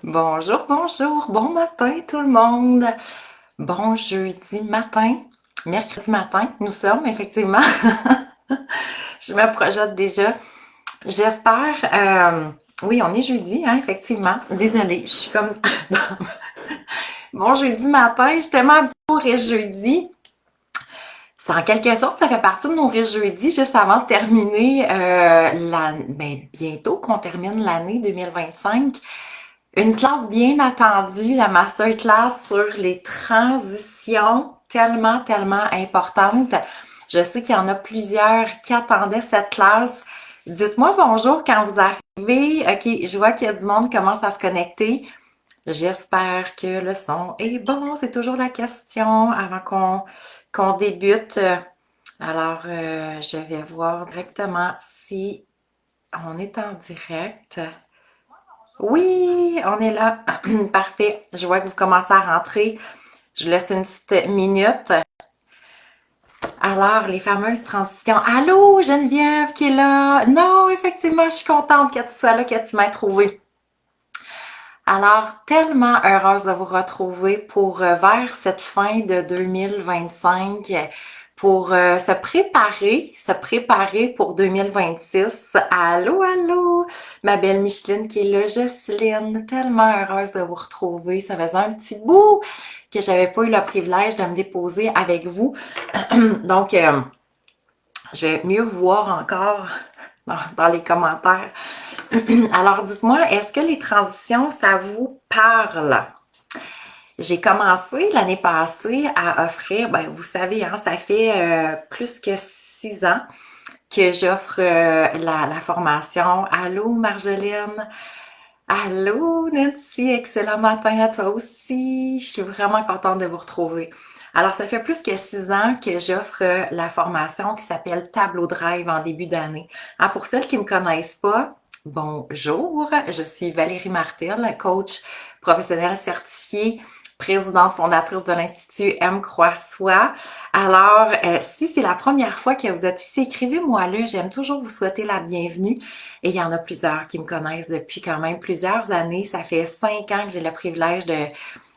Bonjour, bonjour, bon matin tout le monde. Bon jeudi matin, mercredi matin, nous sommes effectivement. Je me projette déjà. J'espère. Oui, on est jeudi, hein, effectivement. Désolée, je suis comme. Bon jeudi matin, je suis tellement habituée au reste jeudi. C'est en quelque sorte, ça fait partie de nos reste jeudi, juste avant de terminer bientôt qu'on termine l'année 2025. Une classe bien attendue, la masterclass sur les transitions, tellement, tellement importante. Je sais qu'il y en a plusieurs qui attendaient cette classe. Dites-moi bonjour quand vous arrivez. OK, je vois qu'il y a du monde qui commence à se connecter. J'espère que le son est bon. C'est toujours la question avant qu'on débute. Alors, je vais voir directement si on est en direct. Oui, on est là. Parfait. Je vois que vous commencez à rentrer. Je laisse une petite minute. Alors, les fameuses transitions. Allô, Geneviève qui est là. Non, effectivement, je suis contente que tu sois là, que tu m'aies trouvé. Alors, tellement heureuse de vous retrouver pour vers cette fin de 2025, pour se préparer pour 2026. Allô, allô, ma belle Micheline qui est là, Jocelyne, tellement heureuse de vous retrouver. Ça faisait un petit bout que j'avais pas eu le privilège de me déposer avec vous. Donc, je vais mieux vous voir encore dans les commentaires. Alors, dites-moi, est-ce que les transitions, ça vous parle? J'ai commencé l'année passée à offrir, ben vous savez, hein, ça fait plus que 6 ans que j'offre la formation. Allô, Marjolaine? Allô, Nancy? Excellent matin à toi aussi. Je suis vraiment contente de vous retrouver. Alors, ça fait plus que 6 ans que j'offre la formation qui s'appelle Tableau Drive en début d'année. Hein, pour celles qui ne me connaissent pas, bonjour, je suis Valérie Martel, coach professionnelle certifiée, présidente fondatrice de l'Institut M. Croix-Soi. Alors, si c'est la première fois que vous êtes ici, écrivez-moi là. J'aime toujours vous souhaiter la bienvenue. Et il y en a plusieurs qui me connaissent depuis quand même plusieurs années. Ça fait 5 ans que j'ai le privilège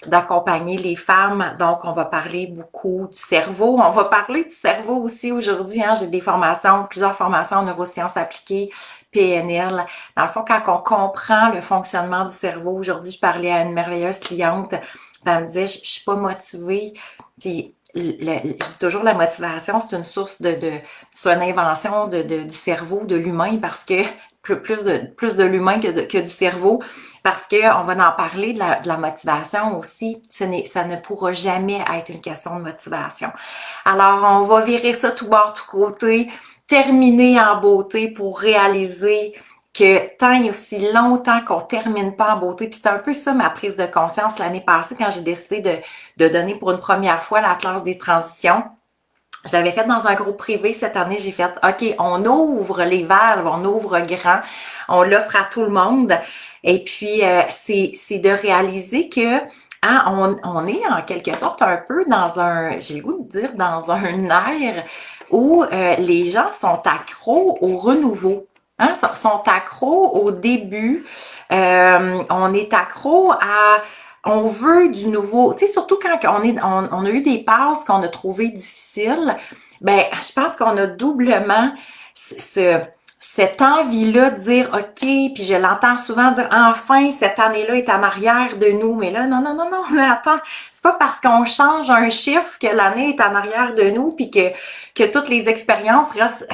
d'accompagner les femmes. Donc, on va parler beaucoup du cerveau. On va parler du cerveau aussi aujourd'hui. Hein. J'ai des formations, plusieurs formations en neurosciences appliquées, PNL. Dans le fond, quand on comprend le fonctionnement du cerveau, aujourd'hui, je parlais à une merveilleuse cliente. Elle me disait, je suis pas motivée. Puis, j'ai toujours la motivation, c'est une source c'est une invention du cerveau, de l'humain, parce que plus de l'humain que du cerveau, parce que on va en parler de la motivation aussi. Ça ne pourra jamais être une question de motivation. Alors, on va virer ça tout bord, tout côté, terminer en beauté pour réaliser que tant et aussi longtemps qu'on termine pas en beauté, puis c'est un peu ça ma prise de conscience l'année passée quand j'ai décidé de donner pour une première fois la classe des transitions. Je l'avais fait dans un groupe privé cette année. J'ai fait, OK, on ouvre les valves, on ouvre grand, on l'offre à tout le monde. Et puis, c'est de réaliser que hein, on est en quelque sorte un peu dans j'ai le goût de dire, dans un air où les gens sont accros au renouveau. Hein, sont accros au début. On est accro à on veut du nouveau, tu sais, surtout quand on a eu des passes qu'on a trouvées difficiles, ben, je pense qu'on a doublement cette envie-là de dire, OK, puis je l'entends souvent dire, enfin, cette année-là est en arrière de nous. Mais là, non, non, non, non, mais attends, c'est pas parce qu'on change un chiffre que l'année est en arrière de nous, puis que toutes les expériences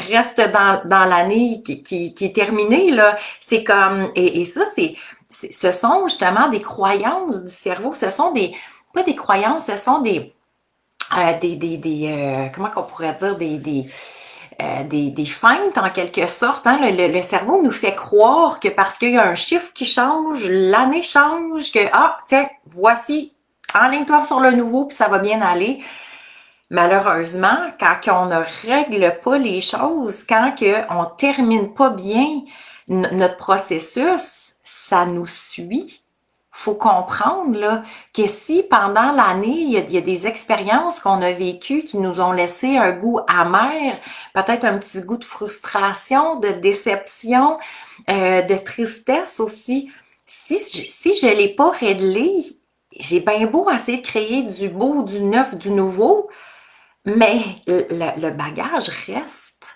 restent dans l'année qui est terminée, là. C'est comme, et ça, ce sont justement des croyances du cerveau. Ce sont pas des croyances, ce sont comment qu'on pourrait dire, des feintes en quelque sorte. Hein? Le cerveau nous fait croire que parce qu'il y a un chiffre qui change, l'année change, que, ah, tiens, voici, enligne-toi sur le nouveau, puis ça va bien aller. Malheureusement, quand on ne règle pas les choses, quand on termine pas bien notre processus, ça nous suit. Faut comprendre là, que si pendant l'année, il y a des expériences qu'on a vécues qui nous ont laissé un goût amer, peut-être un petit goût de frustration, de déception, de tristesse aussi, si je l'ai pas réglé, j'ai bien beau essayer de créer du beau, du neuf, du nouveau, mais le bagage reste.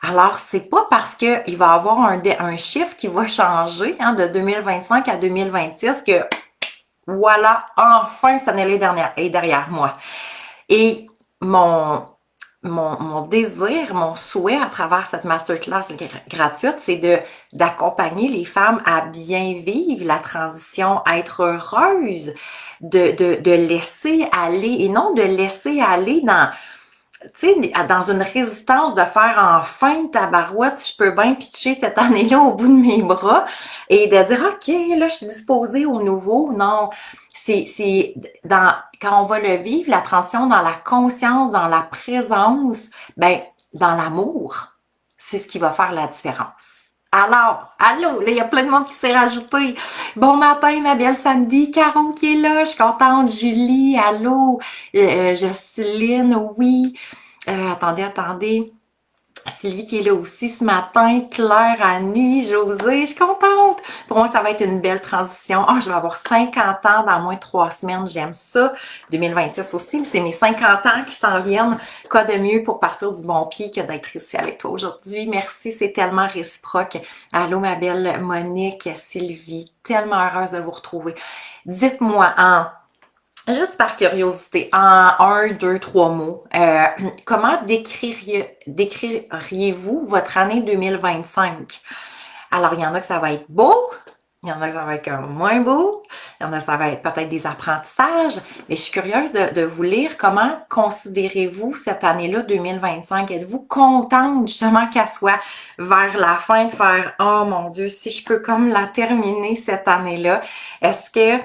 Alors, c'est pas parce qu'il va y avoir un chiffre qui va changer hein, de 2025 à 2026 que voilà, enfin, cette année-là est derrière moi. Et mon, mon désir, mon souhait à travers cette masterclass gratuite, c'est d'accompagner les femmes à bien vivre la transition, à être heureuse, de laisser aller et non de laisser aller dans tu sais, dans une résistance de faire enfin tabarouette, si je peux bien pitcher cette année-là au bout de mes bras et de dire, OK, là, je suis disposée au nouveau. Non, quand on va le vivre, la transition dans la conscience, dans la présence, ben, dans l'amour, c'est ce qui va faire la différence. Alors, allô, là, il y a plein de monde qui s'est rajouté. Bon matin, ma belle Sandy, Caron qui est là, je suis contente, Julie, allô, Jocelyne, oui. Attendez. Sylvie qui est là aussi ce matin, Claire, Annie, José, je suis contente. Pour moi, ça va être une belle transition. Je vais avoir 50 ans dans moins de 3 semaines, j'aime ça. 2026 aussi, c'est mes 50 ans qui s'en viennent. Quoi de mieux pour partir du bon pied que d'être ici avec toi aujourd'hui. Merci, c'est tellement réciproque. Allô, ma belle Monique, Sylvie, tellement heureuse de vous retrouver. Dites-moi, juste par curiosité, en 3 mots, comment décririez-vous votre année 2025? Alors, il y en a que ça va être beau, il y en a que ça va être comme moins beau, il y en a que ça va être peut-être des apprentissages, mais je suis curieuse de vous lire comment considérez-vous cette année-là 2025? Êtes-vous contente justement qu'elle soit vers la fin de faire « Oh mon Dieu, si je peux comme la terminer cette année-là? » Est-ce que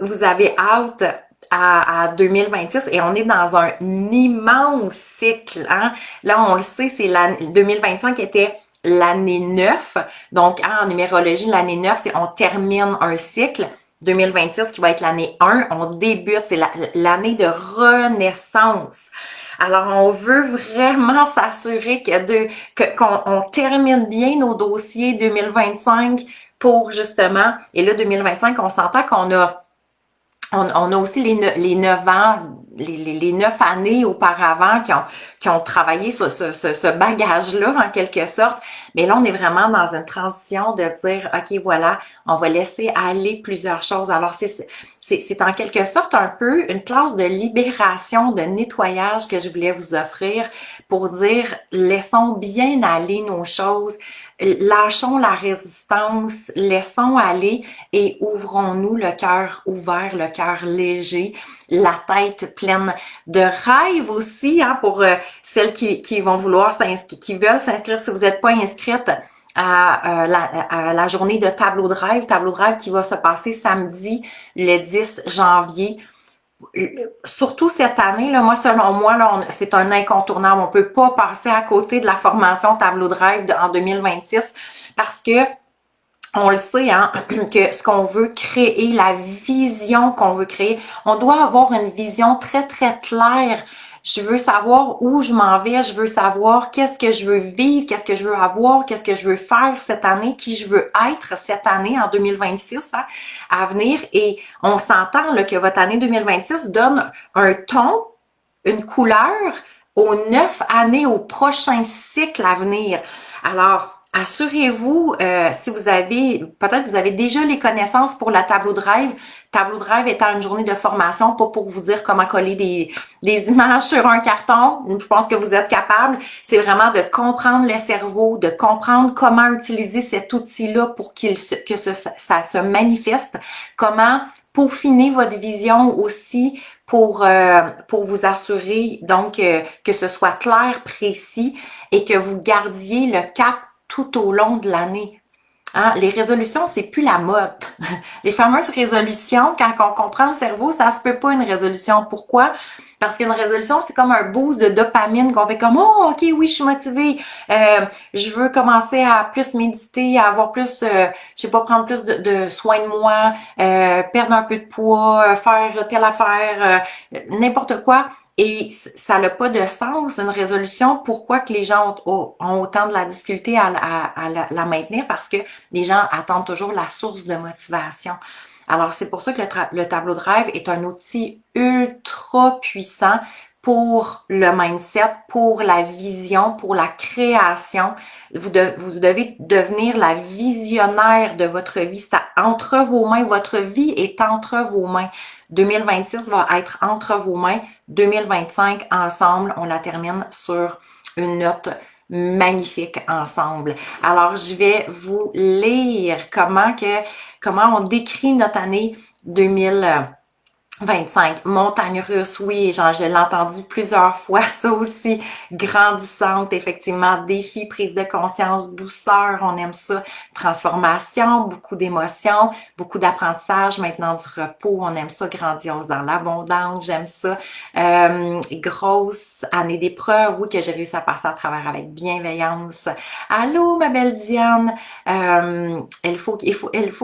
vous avez hâte à 2026 et on est dans un immense cycle. Hein? Là, on le sait, c'est l'année 2025 était l'année 9. Donc, en numérologie, l'année 9, c'est on termine un cycle. 2026 qui va être l'année 1, on débute, c'est l'année de renaissance. Alors, on veut vraiment s'assurer qu'on termine bien nos dossiers 2025 pour justement, et là, 2025, on s'entend qu'on a on a aussi les 9 ans, les 9 années auparavant qui ont travaillé sur ce bagage-là, en quelque sorte. Mais là, on est vraiment dans une transition de dire, OK, voilà, on va laisser aller plusieurs choses. Alors, c'est en quelque sorte un peu une classe de libération, de nettoyage que je voulais vous offrir pour dire, laissons bien aller nos choses, lâchons la résistance, laissons aller et ouvrons-nous le cœur ouvert, le cœur léger, la tête pleine de rêves aussi, hein, pour celles qui vont vouloir qui veulent s'inscrire. Si vous n'êtes pas inscrite à la journée de tableau de rêve qui va se passer samedi le 10 janvier. Surtout cette année, là, moi, selon moi, là, c'est un incontournable. On peut pas passer à côté de la formation tableau de rêve en 2026 parce que on le sait, hein, que ce qu'on veut créer, la vision qu'on veut créer, on doit avoir une vision très, très claire. Je veux savoir où je m'en vais, je veux savoir qu'est-ce que je veux vivre, qu'est-ce que je veux avoir, qu'est-ce que je veux faire cette année, qui je veux être cette année en 2026 hein, à venir. Et on s'entend là, que votre année 2026 donne un ton, une couleur aux 9 années, au prochain cycle à venir. Alors, assurez-vous, si vous avez, peut-être vous avez déjà les connaissances pour la tableau de rêve. Tableau de rêve étant une journée de formation, pas pour vous dire comment coller des images sur un carton. Je pense que vous êtes capable. C'est vraiment de comprendre le cerveau, de comprendre comment utiliser cet outil-là pour ça se manifeste. Comment peaufiner votre vision aussi pour vous assurer donc que ce soit clair, précis et que vous gardiez le cap tout au long de l'année. Hein? Les résolutions, c'est plus la mode. Les fameuses résolutions, quand on comprend le cerveau, ça se peut pas une résolution. Pourquoi? Parce qu'une résolution, c'est comme un boost de dopamine qu'on fait comme « Oh, OK, oui, je suis motivée. Je veux commencer à plus méditer, à avoir plus, je sais pas, prendre plus de soin de moi, perdre un peu de poids, faire telle affaire, n'importe quoi. » Et ça n'a pas de sens, une résolution. Pourquoi que les gens ont autant de la difficulté à la maintenir? Parce que les gens attendent toujours la source de motivation. Alors, c'est pour ça que le tableau de rêve est un outil ultra puissant pour le mindset, pour la vision, pour la création. Vous devez devenir la visionnaire de votre vie. C'est entre vos mains. Votre vie est entre vos mains. 2026 va être entre vos mains. 2025, ensemble, on la termine sur une note magnifique ensemble. Alors, je vais vous lire comment on décrit notre année 2025. Montagne russe, oui, je l'ai entendu plusieurs fois, ça aussi. Grandissante, effectivement. Défi, prise de conscience, douceur, on aime ça. Transformation, beaucoup d'émotions, beaucoup d'apprentissage, maintenant du repos, on aime ça. Grandiose dans l'abondance, j'aime ça. Grosse année d'épreuve, oui, que j'ai réussi à passer à travers avec bienveillance. Allô, ma belle Diane. Il faut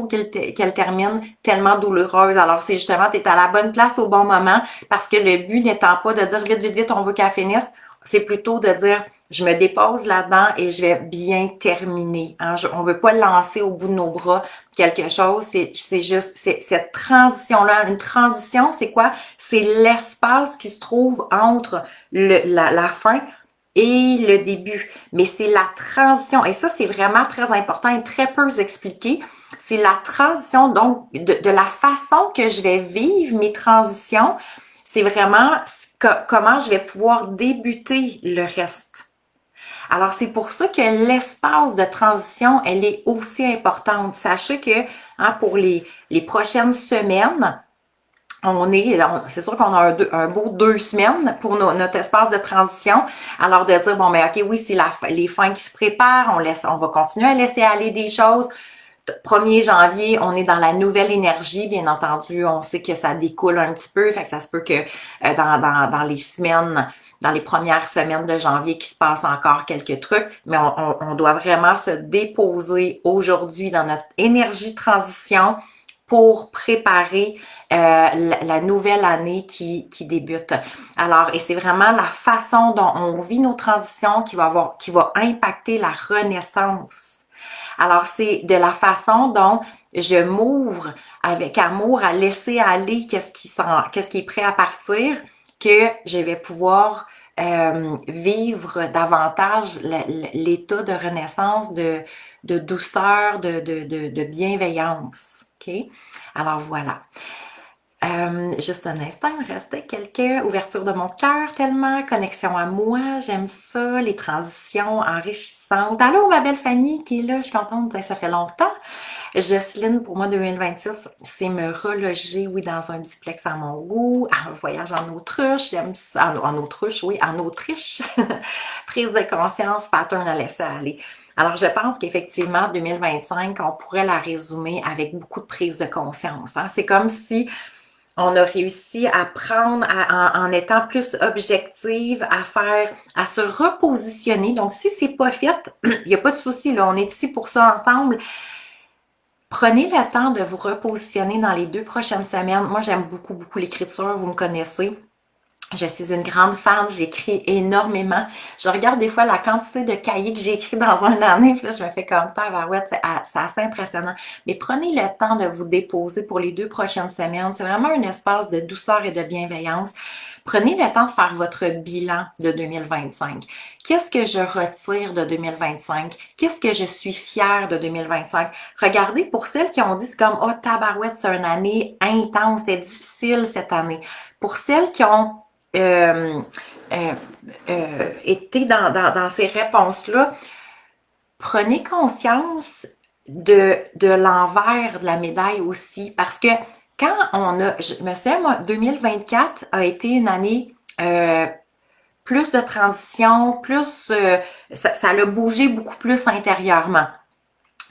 qu'elle termine tellement douloureuse. Alors, c'est justement, tu es à la bonne place au bon moment, parce que le but n'étant pas de dire vite, vite, vite, on veut qu'elle finisse, c'est plutôt de dire, je me dépose là-dedans et je vais bien terminer. Hein? On veut pas lancer au bout de nos bras quelque chose, c'est juste, c'est cette transition-là. Une transition, c'est quoi? C'est l'espace qui se trouve entre la fin et le début. Mais c'est la transition, et ça, c'est vraiment très important et très peu expliqué. C'est la transition, donc, de la façon que je vais vivre mes transitions. C'est vraiment comment je vais pouvoir débuter le reste. Alors, c'est pour ça que l'espace de transition, elle est aussi importante. Sachez que pour les prochaines semaines, c'est sûr qu'on a un beau 2 semaines pour notre espace de transition. Alors, de dire, bon, mais OK, oui, c'est les fins qui se préparent, on va continuer à laisser aller des choses. 1er janvier, on est dans la nouvelle énergie, bien entendu, on sait que ça découle un petit peu, fait que ça se peut que dans les semaines, dans les premières semaines de janvier, qu'il se passe encore quelques trucs, mais on doit vraiment se déposer aujourd'hui dans notre énergie de transition pour préparer la nouvelle année qui débute. Alors, et c'est vraiment la façon dont on vit nos transitions qui va impacter la renaissance. Alors, c'est de la façon dont je m'ouvre avec amour à laisser aller qu'est-ce qui est prêt à partir, que je vais pouvoir vivre davantage l'état de renaissance, de douceur, de bienveillance. OK? Alors, voilà. Juste un instant, il me restait quelques ouvertures de mon cœur tellement, connexion à moi, j'aime ça, les transitions enrichissantes. Allô, ma belle Fanny qui est là, je suis contente, ça fait longtemps. Jocelyne, pour moi, 2026, c'est me reloger, oui, dans un duplex à mon goût, un voyage en Autriche, j'aime ça, en Autriche, oui, en Autriche. Prise de conscience, pattern à laisser aller. Alors, je pense qu'effectivement, 2025, on pourrait la résumer avec beaucoup de prise de conscience. Hein? C'est comme si on a réussi à prendre, en étant plus objective, à se repositionner. Donc, si c'est pas fait, il n'y a pas de souci, là, on est ici pour ça ensemble. Prenez le temps de vous repositionner dans les 2 prochaines semaines. Moi, j'aime beaucoup, beaucoup l'écriture, vous me connaissez. Je suis une grande fan, j'écris énormément. Je regarde des fois la quantité de cahiers que j'ai écrits dans une année, puis là, je me fais comme tabarouette, c'est assez impressionnant. Mais prenez le temps de vous déposer pour les 2 prochaines semaines. C'est vraiment un espace de douceur et de bienveillance. Prenez le temps de faire votre bilan de 2025. Qu'est-ce que je retire de 2025? Qu'est-ce que je suis fière de 2025? Regardez, pour celles qui ont dit c'est comme « Oh, tabarouette, c'est une année intense, c'est difficile cette année. » Pour celles qui ont été dans ces réponses-là, prenez conscience de l'envers de la médaille aussi, parce que quand je me souviens, moi, 2024 a été une année plus de transition, plus, ça l'a bougé beaucoup plus intérieurement.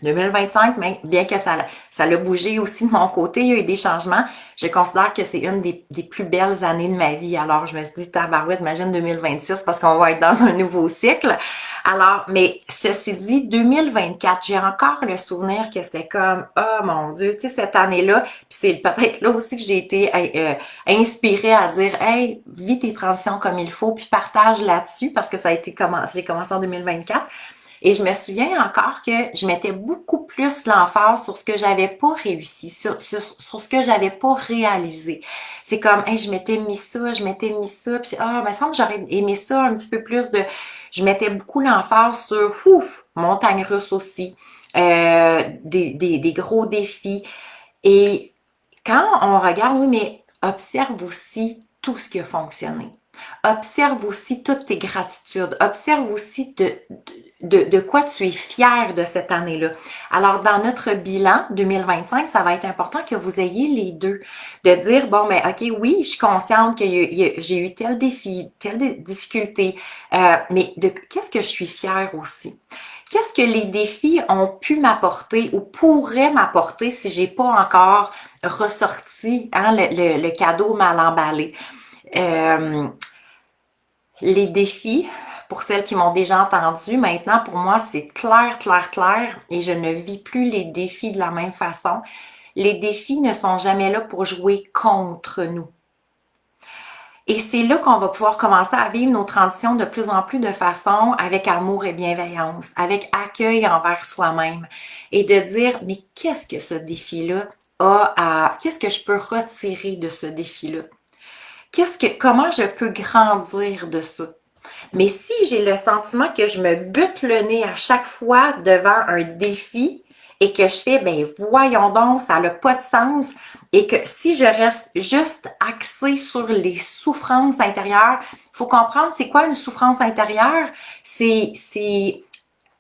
2025, mais bien que ça l'a bougé aussi de mon côté, il y a eu des changements. Je considère que c'est une des plus belles années de ma vie. Alors, je me suis dit, tabarouette, imagine 2026 parce qu'on va être dans un nouveau cycle. Alors, mais ceci dit, 2024, j'ai encore le souvenir que c'était comme, oh mon Dieu, tu sais, cette année-là, puis c'est peut-être là aussi que j'ai été inspirée à dire, hey, vis tes transitions comme il faut, puis partage là-dessus parce que ça a été commencé, j'ai commencé en 2024. Et je me souviens encore que je mettais beaucoup plus l'emphase sur ce que j'avais pas réussi, sur ce que j'avais pas réalisé. C'est comme, hey, je m'étais mis ça, puis il me semble que j'aurais aimé ça un petit peu plus de... Je mettais beaucoup l'emphase sur, montagne russe aussi, des gros défis. Et quand on regarde, oui, mais observe aussi tout ce qui a fonctionné. Observe aussi toutes tes gratitudes. Observe aussi de quoi tu es fier de cette année-là. Alors, dans notre bilan 2025, ça va être important que vous ayez les deux. De dire, bon, mais OK, oui, je suis consciente que j'ai eu tel défi, telle difficulté, mais de qu'est-ce que je suis fière aussi? Qu'est-ce que les défis ont pu m'apporter ou pourraient m'apporter si j'ai pas encore ressorti le cadeau mal emballé? Euh, les défis, pour celles qui m'ont déjà entendu, maintenant pour moi c'est clair, clair, clair et je ne vis plus les défis de la même façon. Les défis ne sont jamais là pour jouer contre nous. Et c'est là qu'on va pouvoir commencer à vivre nos transitions de plus en plus de façon avec amour et bienveillance, avec accueil envers soi-même et de dire, mais qu'est-ce que ce défi-là qu'est-ce que je peux retirer de ce défi-là? Comment je peux grandir de ça? Mais si j'ai le sentiment que je me bute le nez à chaque fois devant un défi et que je fais, ben voyons donc, ça n'a pas de sens, et que si je reste juste axée sur les souffrances intérieures, il faut comprendre c'est quoi une souffrance intérieure?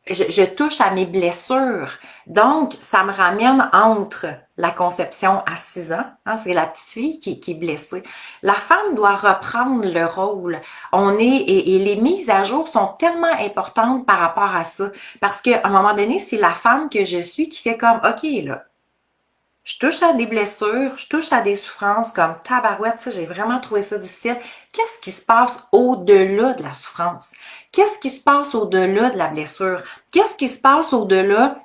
Je touche à mes blessures. Donc, ça me ramène entre la conception à 6 ans, hein, c'est la petite fille qui est blessée. La femme doit reprendre le rôle. Et les mises à jour sont tellement importantes par rapport à ça. Parce qu'à un moment donné, c'est la femme que je suis qui fait comme, OK, là, je touche à des blessures, je touche à des souffrances comme tabarouette, ça, j'ai vraiment trouvé ça difficile. Qu'est-ce qui se passe au-delà de la souffrance? Qu'est-ce qui se passe au-delà de la blessure? Qu'est-ce qui se passe au-delà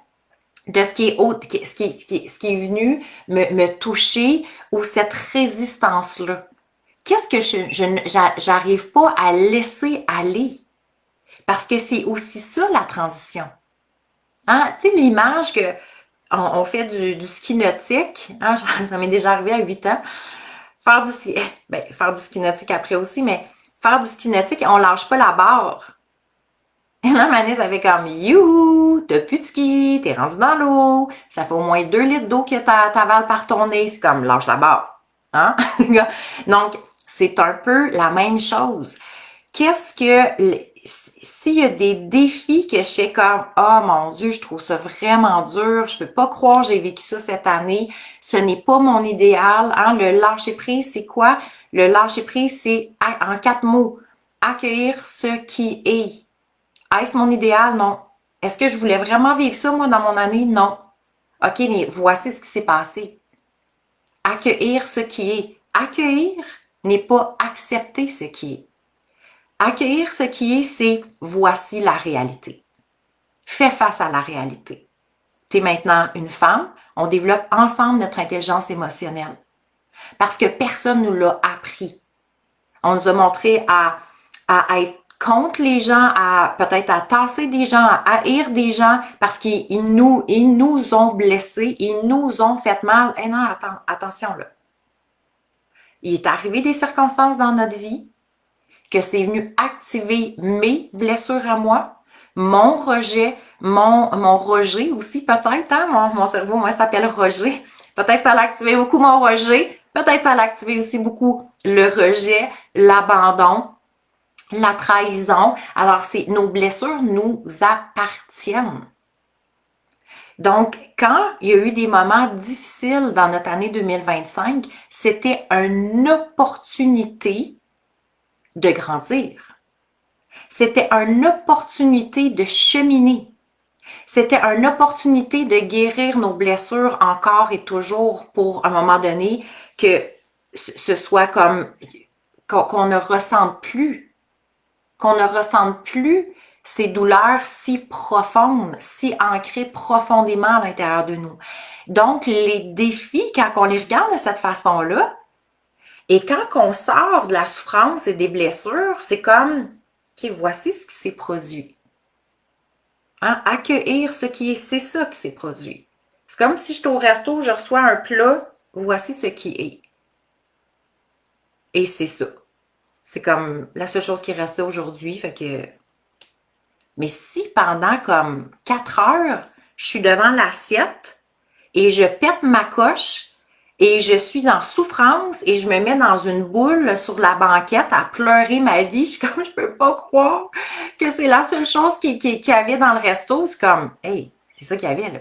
de ce qui est ce qui est venu me toucher ou cette résistance-là? Qu'est-ce que j'arrive pas à laisser aller? Parce que c'est aussi ça la transition. Hein? Tu sais, l'image que on fait du ski nautique. Hein, ça m'est déjà arrivé à 8 ans. Faire du ski, faire du ski nautique après aussi, mais faire du ski nautique, on lâche pas la barre. Et là, Mané, ça fait comme, youhou, t'as plus de ski, t'es rendu dans l'eau, ça fait au moins 2 litres d'eau que t'avales par ton nez, c'est comme, lâche la barre. Hein? Donc, c'est un peu la même chose. S'il y a des défis que je fais comme, oh mon Dieu, je trouve ça vraiment dur, je peux pas croire j'ai vécu ça cette année, ce n'est pas mon idéal, hein, le lâcher prise, c'est quoi? Le lâcher prise, c'est en 4 mots, accueillir ce qui est. Est-ce mon idéal? Non. Est-ce que je voulais vraiment vivre ça, moi, dans mon année? Non. OK, mais voici ce qui s'est passé. Accueillir ce qui est. Accueillir n'est pas accepter ce qui est. Accueillir ce qui est, c'est voici la réalité. Fais face à la réalité. Tu es maintenant une femme, on développe ensemble notre intelligence émotionnelle. Parce que personne ne nous l'a appris. On nous a montré à être contre les gens, peut-être à tasser des gens, à haïr des gens parce qu'ils nous ont blessés, ils nous ont fait mal. Eh non, attention là. Il est arrivé des circonstances dans notre vie que c'est venu activer mes blessures à moi, mon rejet, mon rejet aussi peut-être, hein? Mon cerveau, moi, s'appelle rejet. Peut-être ça l'a activé beaucoup mon rejet, peut-être ça l'a activé aussi beaucoup le rejet, l'abandon, la trahison. Alors, nos blessures nous appartiennent. Donc, quand il y a eu des moments difficiles dans notre année 2025, c'était une opportunité de grandir. C'était une opportunité de cheminer. C'était une opportunité de guérir nos blessures encore et toujours pour un moment donné que ce soit comme qu'on ne ressente plus, ces douleurs si profondes, si ancrées profondément à l'intérieur de nous. Donc, les défis, quand on les regarde de cette façon-là, et quand on sort de la souffrance et des blessures, c'est comme, OK, voici ce qui s'est produit. Hein? Accueillir ce qui est, c'est ça qui s'est produit. C'est comme si je suis au resto, je reçois un plat, voici ce qui est. Et c'est ça. C'est comme la seule chose qui est restée aujourd'hui, fait que... Mais si pendant comme 4 heures, je suis devant l'assiette et je pète ma coche et je suis en souffrance et je me mets dans une boule sur la banquette à pleurer ma vie, je suis comme, je peux pas croire que c'est la seule chose qu'il y avait dans le resto. C'est comme, hey, c'est ça qu'il y avait là.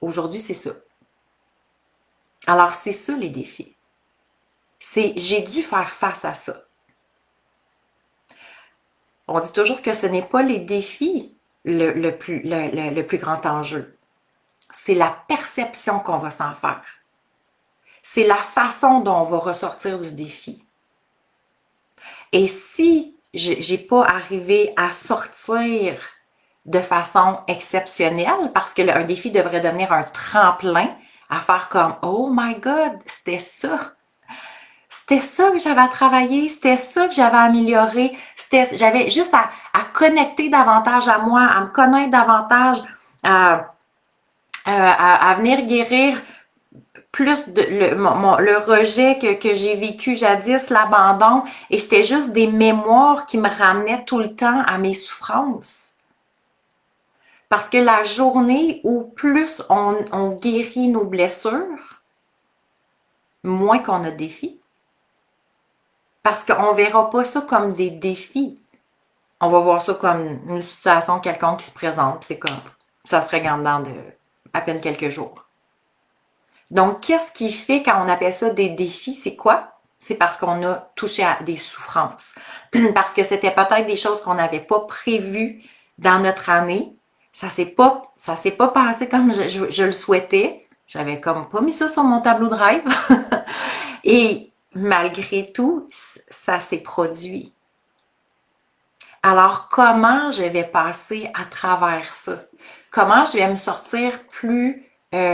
Aujourd'hui, c'est ça. Alors, c'est ça les défis. J'ai dû faire face à ça. On dit toujours que ce n'est pas les défis le plus grand enjeu. C'est la perception qu'on va s'en faire. C'est la façon dont on va ressortir du défi. Et si je n'ai pas arrivé à sortir de façon exceptionnelle, parce que un défi devrait devenir un tremplin à faire comme « Oh my God, c'était ça! C'était ça que j'avais à travailler, c'était ça que j'avais à améliorer, j'avais juste à connecter davantage à moi, à me connaître davantage, à venir guérir plus le rejet que j'ai vécu jadis, l'abandon, et c'était juste des mémoires qui me ramenaient tout le temps à mes souffrances. Parce que la journée où plus on guérit nos blessures, moins qu'on a de défis. Parce qu'on ne verra pas ça comme des défis. On va voir ça comme une situation quelconque qui se présente. C'est comme, ça se regarde dans à peine quelques jours. Donc, qu'est-ce qui fait quand on appelle ça des défis? C'est quoi? C'est parce qu'on a touché à des souffrances. Parce que c'était peut-être des choses qu'on n'avait pas prévues dans notre année. Ça s'est pas passé comme je le souhaitais. J'avais comme pas mis ça sur mon tableau de rêve. Et malgré tout, ça s'est produit. Alors, comment je vais passer à travers ça? Comment je vais me sortir plus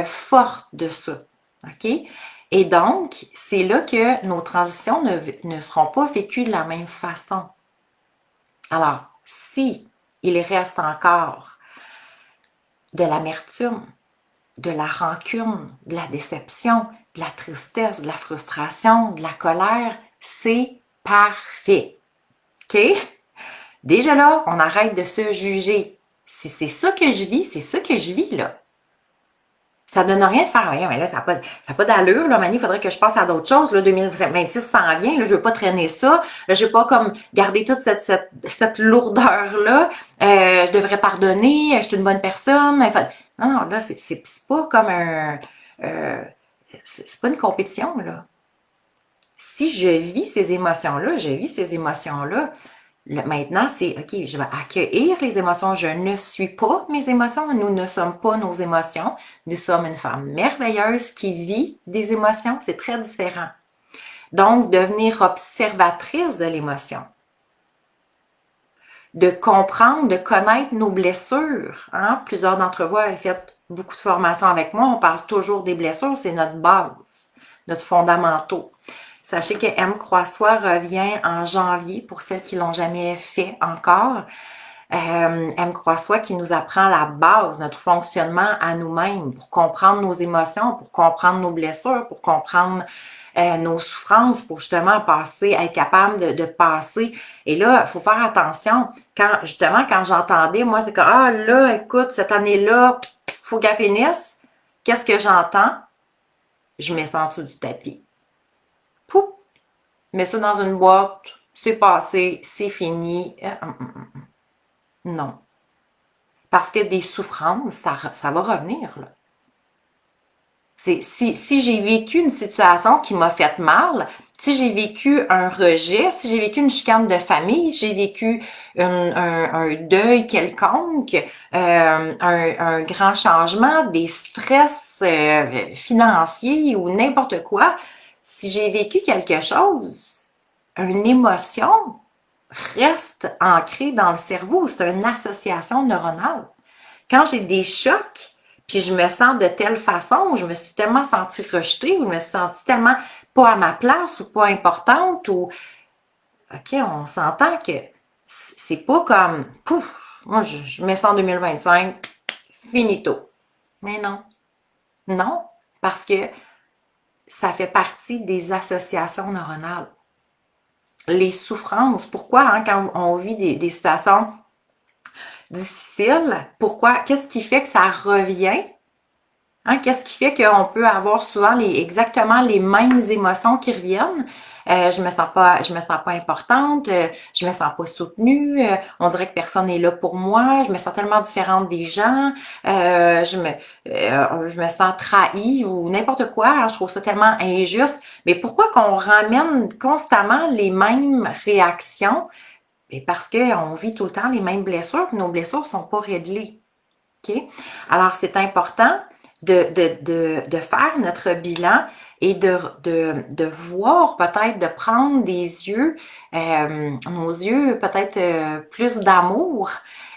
forte de ça? OK? Et donc, c'est là que nos transitions ne seront pas vécues de la même façon. Alors, si il reste encore de l'amertume, de la rancune, de la déception, de la tristesse, de la frustration, de la colère, c'est parfait. OK? Déjà là, on arrête de se juger. Si c'est ça que je vis, c'est ça que je vis, là. Ça donne rien de faire, ouais, mais là, ça n'a pas d'allure, là, Mani, il faudrait que je passe à d'autres choses, là, 2026 s'en vient, là, je veux pas traîner ça, là, je veux pas comme garder toute cette lourdeur-là, je devrais pardonner, je suis une bonne personne, enfin, non, là, c'est pas comme c'est pas une compétition, là. Si je vis ces émotions-là, maintenant, c'est, OK, je vais accueillir les émotions. Je ne suis pas mes émotions. Nous ne sommes pas nos émotions. Nous sommes une femme merveilleuse qui vit des émotions. C'est très différent. Donc, devenir observatrice de l'émotion. De comprendre, de connaître nos blessures. Hein? Plusieurs d'entre vous avez fait beaucoup de formations avec moi. On parle toujours des blessures. C'est notre base, notre fondamentaux. Sachez que M. Croissois revient en janvier pour celles qui ne l'ont jamais fait encore. M. Croissois qui nous apprend la base, notre fonctionnement à nous-mêmes pour comprendre nos émotions, pour comprendre nos blessures, pour comprendre nos souffrances, pour justement être capable de passer. Et là, il faut faire attention. Quand j'entendais, moi, c'est que, ah là, écoute, cette année-là, il faut qu'elle finisse. Qu'est-ce que j'entends? Je mets ça en dessous du tapis. Pouf! Mets ça dans une boîte, c'est passé, c'est fini. Non. Parce que des souffrances, ça va revenir, là. Si j'ai vécu une situation qui m'a fait mal, si j'ai vécu un rejet, si j'ai vécu une chicane de famille, si j'ai vécu un deuil quelconque, un grand changement, des stress financiers ou n'importe quoi, si j'ai vécu quelque chose, une émotion reste ancrée dans le cerveau. C'est une association neuronale. Quand j'ai des chocs, puis je me sens de telle façon, ou je me suis tellement sentie rejetée, ou je me suis sentie tellement pas à ma place, ou pas importante, ou OK, on s'entend que c'est pas comme pouf, moi je mets ça en 2025, finito. Mais non. Non, parce que ça fait partie des associations neuronales. Les souffrances, pourquoi quand on vit des situations difficiles, pourquoi, qu'est-ce qui fait que ça revient? Qu'est-ce qui fait qu'on peut avoir souvent exactement les mêmes émotions qui reviennent? Je me sens pas importante, je me sens pas soutenue, on dirait que personne n'est là pour moi, je me sens tellement différente des gens, je me sens trahie ou n'importe quoi, je trouve ça tellement injuste. Mais pourquoi qu'on ramène constamment les mêmes réactions? Et parce qu'on vit tout le temps les mêmes blessures, nos blessures sont pas réglées. OK? Alors, c'est important de faire notre bilan et de voir peut-être, de prendre nos yeux peut-être plus d'amour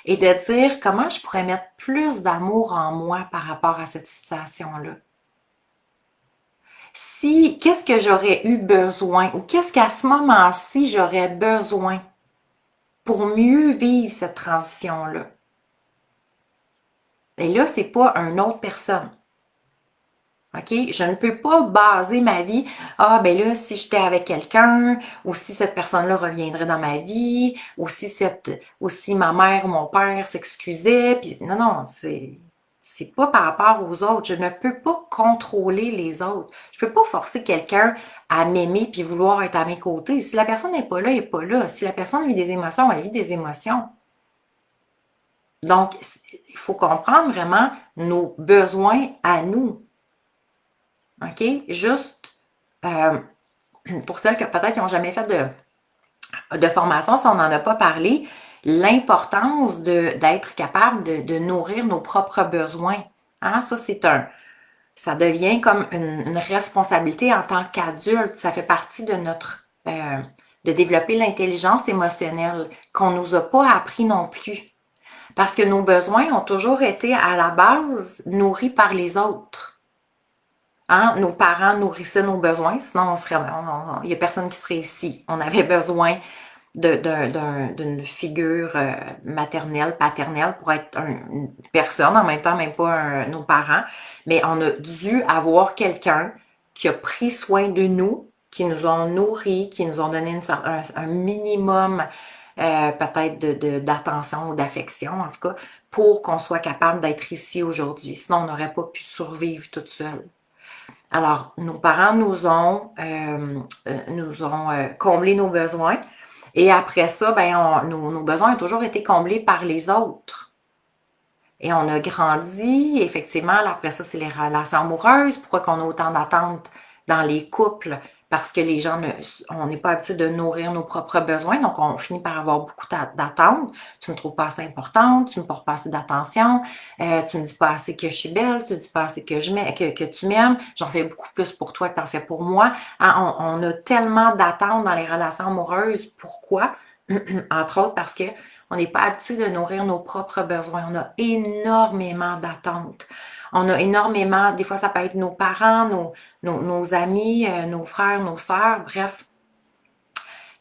et de dire comment je pourrais mettre plus d'amour en moi par rapport à cette situation-là. Qu'est-ce que j'aurais eu besoin ou qu'est-ce qu'à ce moment-ci j'aurais besoin pour mieux vivre cette transition-là? Et là, c'est pas une autre personne. OK? Je ne peux pas baser ma vie, ben là, si j'étais avec quelqu'un, ou si cette personne-là reviendrait dans ma vie, ou si ma mère ou mon père s'excusait, puis non, c'est pas par rapport aux autres. Je ne peux pas contrôler les autres. Je peux pas forcer quelqu'un à m'aimer puis vouloir être à mes côtés. Si la personne n'est pas là, elle n'est pas là. Si la personne vit des émotions, elle vit des émotions. Donc, il faut comprendre vraiment nos besoins à nous. OK? Juste pour celles que peut-être qui n'ont jamais fait de formation, si on n'en a pas parlé, l'importance d'être capable de nourrir nos propres besoins. Ça devient comme une responsabilité en tant qu'adulte. Ça fait partie de développer l'intelligence émotionnelle qu'on nous a pas appris non plus. Parce que nos besoins ont toujours été à la base nourris par les autres. Nos parents nourrissaient nos besoins, sinon il n'y a personne qui serait ici. On avait besoin d'une figure maternelle, paternelle pour être une personne, en même temps, même pas nos parents, mais on a dû avoir quelqu'un qui a pris soin de nous, qui nous ont nourris, qui nous ont donné un minimum peut-être d'attention ou d'affection, en tout cas, pour qu'on soit capable d'être ici aujourd'hui. Sinon, on n'aurait pas pu survivre toute seule. Alors, nos parents nous ont comblé nos besoins. Et après ça, nos besoins ont toujours été comblés par les autres. Et on a grandi, effectivement, après ça, c'est les relations amoureuses. Pourquoi qu'on a autant d'attentes dans les couples? Parce que les gens, on n'est pas habitué de nourrir nos propres besoins, donc on finit par avoir beaucoup d'attentes. Tu me trouves pas assez importante, tu me portes pas assez d'attention, tu me dis pas assez que je suis belle, tu me dis pas assez que tu m'aimes, j'en fais beaucoup plus pour toi que tu en fais pour moi. On a tellement d'attentes dans les relations amoureuses. Pourquoi? Entre autres parce que on n'est pas habitué de nourrir nos propres besoins. On a énormément d'attentes. On a énormément, des fois ça peut être nos parents, nos amis, nos frères, nos sœurs, bref.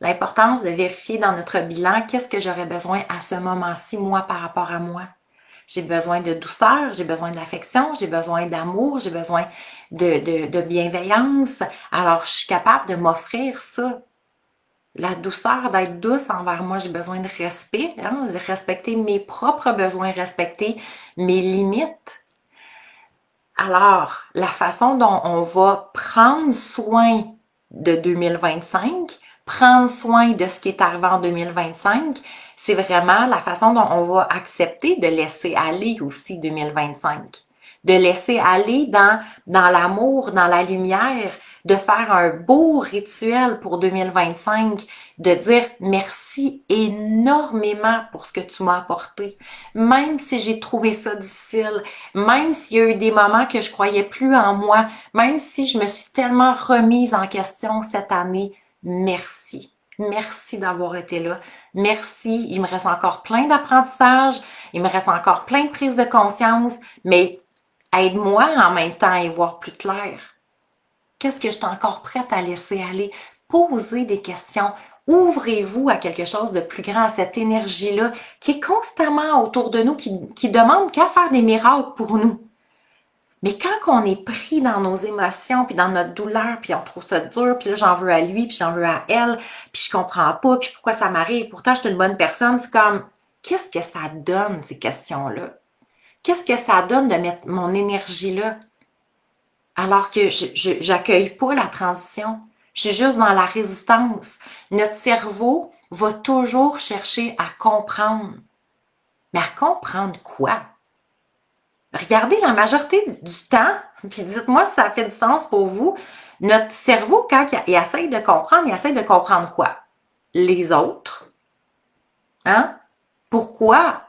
L'importance de vérifier dans notre bilan qu'est-ce que j'aurais besoin à ce moment-ci, moi, par rapport à moi. J'ai besoin de douceur, j'ai besoin d'affection, j'ai besoin d'amour, j'ai besoin de bienveillance. Alors, je suis capable de m'offrir ça. La douceur, d'être douce envers moi, j'ai besoin de respect, de respecter mes propres besoins, respecter mes limites. Alors, la façon dont on va prendre soin de 2025, prendre soin de ce qui est arrivé en 2025, c'est vraiment la façon dont on va accepter de laisser aller aussi 2025. de laisser aller dans l'amour, dans la lumière, de faire un beau rituel pour 2025, de dire merci énormément pour ce que tu m'as apporté. Même si j'ai trouvé ça difficile, même s'il y a eu des moments que je croyais plus en moi, même si je me suis tellement remise en question cette année, merci. Merci d'avoir été là. Merci. Il me reste encore plein d'apprentissages. Il me reste encore plein de prises de conscience. Mais aide-moi en même temps à y voir plus clair. Qu'est-ce que je suis encore prête à laisser aller? Posez des questions. Ouvrez-vous à quelque chose de plus grand, à cette énergie-là qui est constamment autour de nous, qui demande qu'à faire des miracles pour nous. Mais quand on est pris dans nos émotions, puis dans notre douleur, puis on trouve ça dur, puis là j'en veux à lui, puis j'en veux à elle, puis je comprends pas, puis pourquoi ça m'arrive, pourtant je suis une bonne personne, c'est comme, qu'est-ce que ça donne ces questions-là? Qu'est-ce que ça donne de mettre mon énergie là? Alors que j'accueille pas la transition. Je suis juste dans la résistance. Notre cerveau va toujours chercher à comprendre. Mais à comprendre quoi? Regardez la majorité du temps, puis dites-moi si ça fait du sens pour vous. Notre cerveau, quand il essaye de comprendre, il essaye de comprendre quoi? Les autres. Hein? Pourquoi?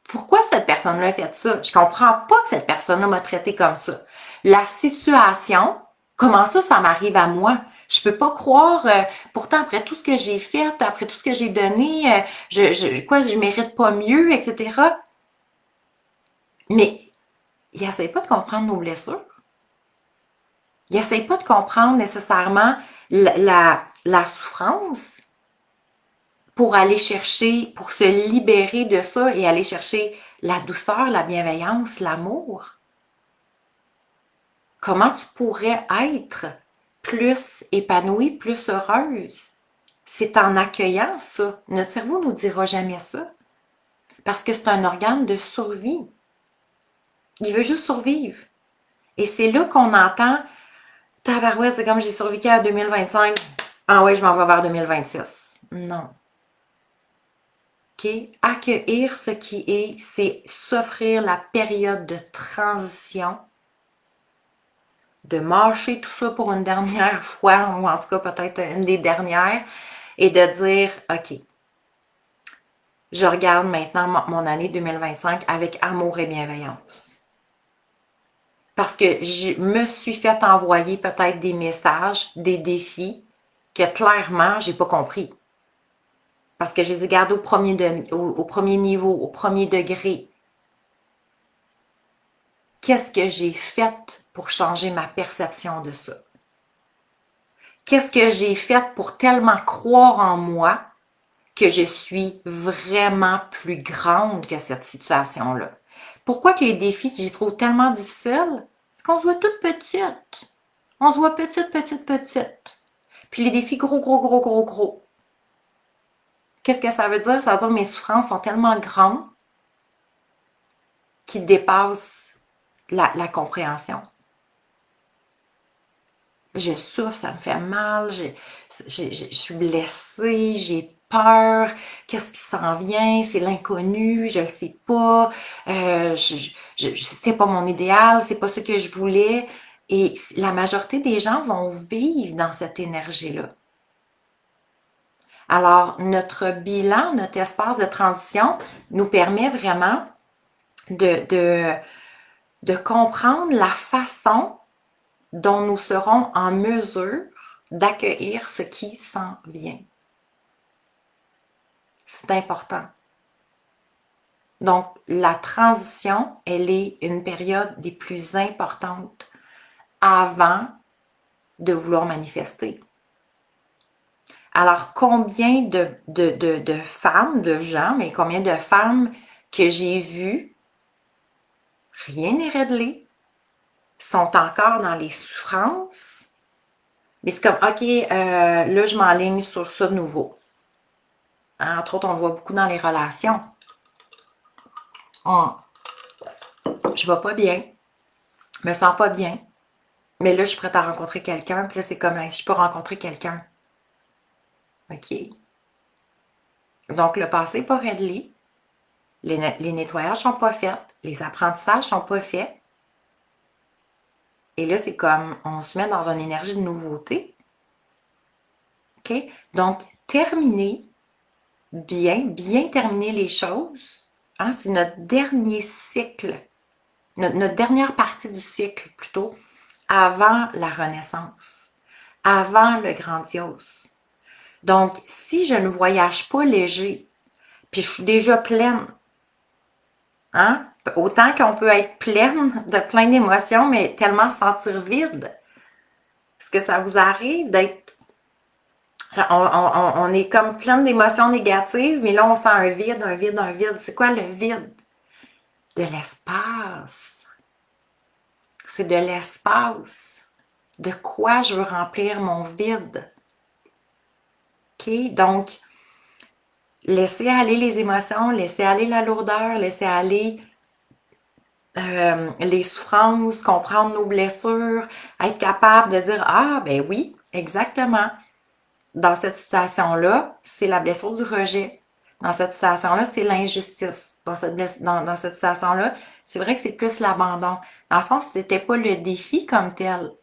Pourquoi cette personne-là a fait ça? Je comprends pas que cette personne-là m'a traité comme ça. La situation, comment ça m'arrive à moi? Je peux pas croire, pourtant après tout ce que j'ai fait, après tout ce que j'ai donné, je mérite pas mieux, etc. Mais il essaie pas de comprendre nos blessures. Il essaie pas de comprendre nécessairement la souffrance pour aller chercher, pour se libérer de ça et aller chercher la douceur, la bienveillance, l'amour. Comment tu pourrais être plus épanouie, plus heureuse? C'est en accueillant ça. Notre cerveau ne nous dira jamais ça. Parce que c'est un organe de survie. Il veut juste survivre. Et c'est là qu'on entend tabarouette, c'est comme j'ai survécu à 2025. Ah ouais, je m'en vais vers 2026. Non. OK? Accueillir ce qui est, c'est s'offrir la période de transition, de mâcher tout ça pour une dernière fois, ou en tout cas peut-être une des dernières, et de dire, OK, je regarde maintenant mon année 2025 avec amour et bienveillance. Parce que je me suis fait envoyer peut-être des messages, des défis que clairement, j'ai pas compris. Parce que je les ai gardés au premier niveau, au premier degré. Qu'est-ce que j'ai fait pour changer ma perception de ça? Qu'est-ce que j'ai fait pour tellement croire en moi que je suis vraiment plus grande que cette situation-là? Pourquoi que les défis que je trouve tellement difficiles, c'est qu'on se voit toute petite. On se voit petite, petite, petite. Puis les défis gros, gros, gros, gros, gros. Qu'est-ce que ça veut dire? Ça veut dire que mes souffrances sont tellement grandes qu'ils dépassent la compréhension. Je souffre, ça me fait mal, je suis blessée, j'ai peur, qu'est-ce qui s'en vient, c'est l'inconnu, je le sais pas, c'est pas mon idéal, c'est pas ce que je voulais. Et la majorité des gens vont vivre dans cette énergie-là. Alors, notre bilan, notre espace de transition nous permet vraiment de comprendre la façon dont nous serons en mesure d'accueillir ce qui s'en vient. C'est important. Donc, la transition, elle est une période des plus importantes avant de vouloir manifester. Alors, combien de femmes, de gens, mais combien de femmes que j'ai vues, rien n'est réglé, sont encore dans les souffrances, mais c'est comme, OK, là, je m'enligne sur ça de nouveau. Entre autres, on le voit beaucoup dans les relations. Je vais pas bien, je me sens pas bien, mais là, je suis prête à rencontrer quelqu'un, puis là, c'est comme si je peux rencontrer quelqu'un. OK? Donc, le passé n'est pas réglé, les nettoyages sont pas faits, les apprentissages sont pas faits, Et là, c'est comme on se met dans une énergie de nouveauté. OK? Donc, terminer bien terminer les choses, hein, c'est notre dernier cycle, notre dernière partie du cycle plutôt, avant la renaissance, avant le grandiose. Donc, si je ne voyage pas léger, puis je suis déjà pleine, hein, autant qu'on peut être pleine de plein d'émotions, mais tellement sentir vide. Est-ce que ça vous arrive d'être... On est comme plein d'émotions négatives, mais là, on sent un vide, un vide, un vide. C'est quoi le vide? De l'espace. C'est de l'espace. De quoi je veux remplir mon vide? OK? Donc, laisser aller les émotions, laisser aller la lourdeur, laisser aller les souffrances, comprendre nos blessures, être capable de dire, ah, ben oui, exactement. Dans cette situation-là, c'est la blessure du rejet. Dans cette situation-là, c'est l'injustice. Dans cette situation-là, c'est vrai que c'est plus l'abandon. Dans le fond, ce n'était pas le défi comme tel.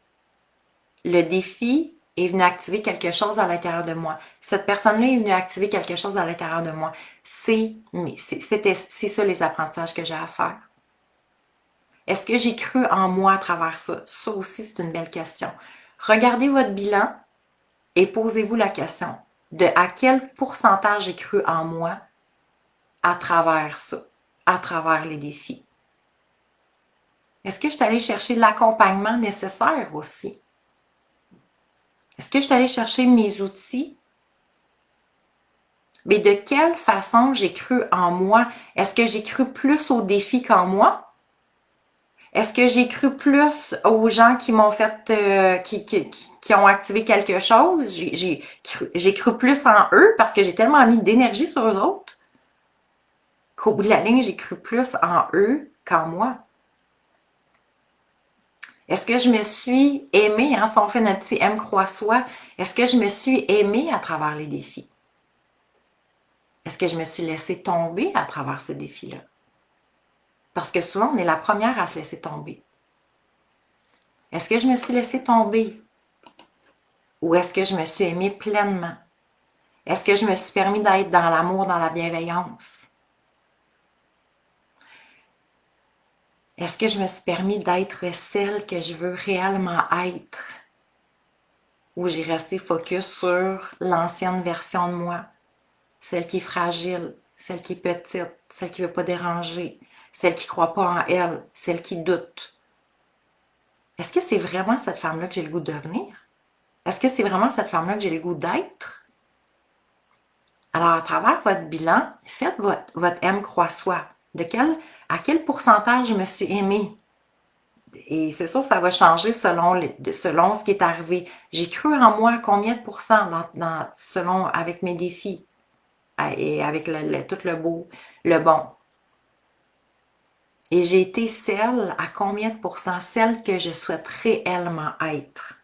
Le défi est venu activer quelque chose à l'intérieur de moi. Cette personne-là est venue activer quelque chose à l'intérieur de moi. C'est ça les apprentissages que j'ai à faire. Est-ce que j'ai cru en moi à travers ça? Ça aussi, c'est une belle question. Regardez votre bilan et posez-vous la question de à quel pourcentage j'ai cru en moi à travers ça, à travers les défis. Est-ce que je suis allée chercher l'accompagnement nécessaire aussi? Est-ce que je suis allée chercher mes outils? Mais de quelle façon j'ai cru en moi? Est-ce que j'ai cru plus aux défis qu'en moi? Est-ce que j'ai cru plus aux gens qui m'ont fait, qui ont activé quelque chose? J'ai cru plus en eux parce que j'ai tellement mis d'énergie sur eux autres qu'au bout de la ligne, j'ai cru plus en eux qu'en moi. Est-ce que je me suis aimée, hein, si on fait notre petit M croix soi, est-ce que je me suis aimée à travers les défis? Est-ce que je me suis laissée tomber à travers ces défis-là? Parce que souvent, on est la première à se laisser tomber. Est-ce que je me suis laissée tomber? Ou est-ce que je me suis aimée pleinement? Est-ce que je me suis permis d'être dans l'amour, dans la bienveillance? Est-ce que je me suis permis d'être celle que je veux réellement être? Ou j'ai resté focus sur l'ancienne version de moi? Celle qui est fragile, celle qui est petite, celle qui ne veut pas déranger, celle qui ne croit pas en elle, celle qui doute. Est-ce que c'est vraiment cette femme-là que j'ai le goût de devenir? Est-ce que c'est vraiment cette femme-là que j'ai le goût d'être? Alors, à travers votre bilan, faites votre M croix soi. À quel pourcentage je me suis aimée? Et c'est sûr, ça va changer selon ce qui est arrivé. J'ai cru en moi à combien de pourcents selon avec mes défis et avec tout le beau, le bon. Et j'ai été celle à combien de pourcents? Celle que je souhaite réellement être.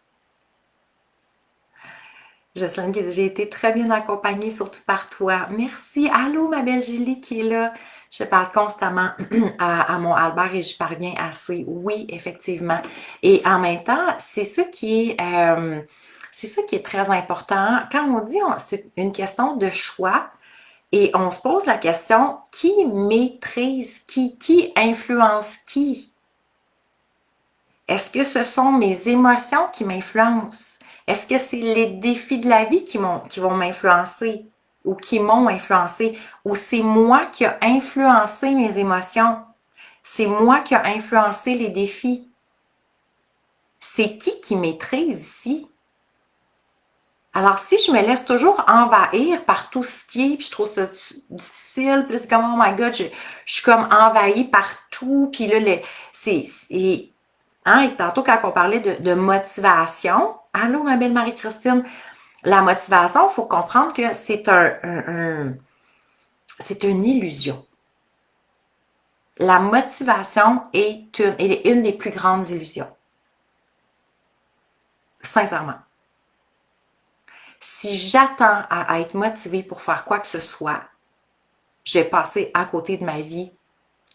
Jocelyne qui dit, j'ai été très bien accompagnée, surtout par toi. Merci. Allô, ma belle Julie qui est là. Je parle constamment à mon Albert et je parviens assez. Oui, effectivement. Et en même temps, c'est ça qui est très important. Quand on dit, c'est une question de choix et on se pose la question, qui maîtrise qui influence qui? Est-ce que ce sont mes émotions qui m'influencent? Est-ce que c'est les défis de la vie qui vont m'influencer ou qui m'ont influencé? Ou c'est moi qui a influencé mes émotions? C'est moi qui a influencé les défis? C'est qui maîtrise ici? Alors, si je me laisse toujours envahir par tout ce qui est, puis je trouve ça difficile, puis là, c'est comme, oh my God, je suis comme envahie par tout, puis là, hein, et tantôt, quand on parlait de motivation, allô, ma belle Marie-Christine, la motivation, il faut comprendre que c'est c'est une illusion. La motivation elle est une des plus grandes illusions. Sincèrement. Si j'attends à être motivée pour faire quoi que ce soit, je vais passer à côté de ma vie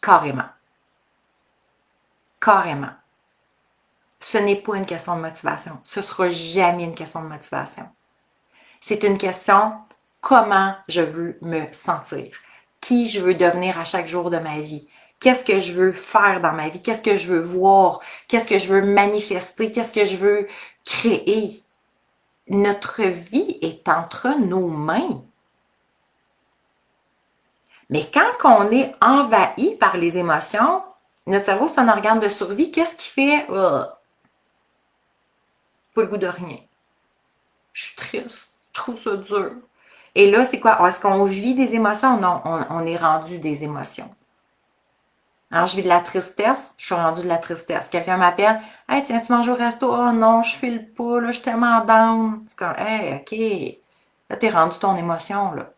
carrément. Carrément. Ce n'est pas une question de motivation. Ce sera jamais une question de motivation. C'est une question comment je veux me sentir, qui je veux devenir à chaque jour de ma vie, qu'est-ce que je veux faire dans ma vie, qu'est-ce que je veux voir, qu'est-ce que je veux manifester, qu'est-ce que je veux créer. Notre vie est entre nos mains. Mais quand on est envahi par les émotions, notre cerveau, c'est un organe de survie. Qu'est-ce qui fait? Pas le goût de rien. Je suis triste. Je trouve ça dur. Et là, c'est quoi? Est-ce qu'on vit des émotions? Non, on est rendu des émotions. Alors, je vis de la tristesse, je suis rendu de la tristesse. Quelqu'un m'appelle, hey, tiens, tu manges au resto? Oh non, je file pas, là, je suis tellement down. C'est comme, hey, OK. Là, t'es rendu ton émotion, là.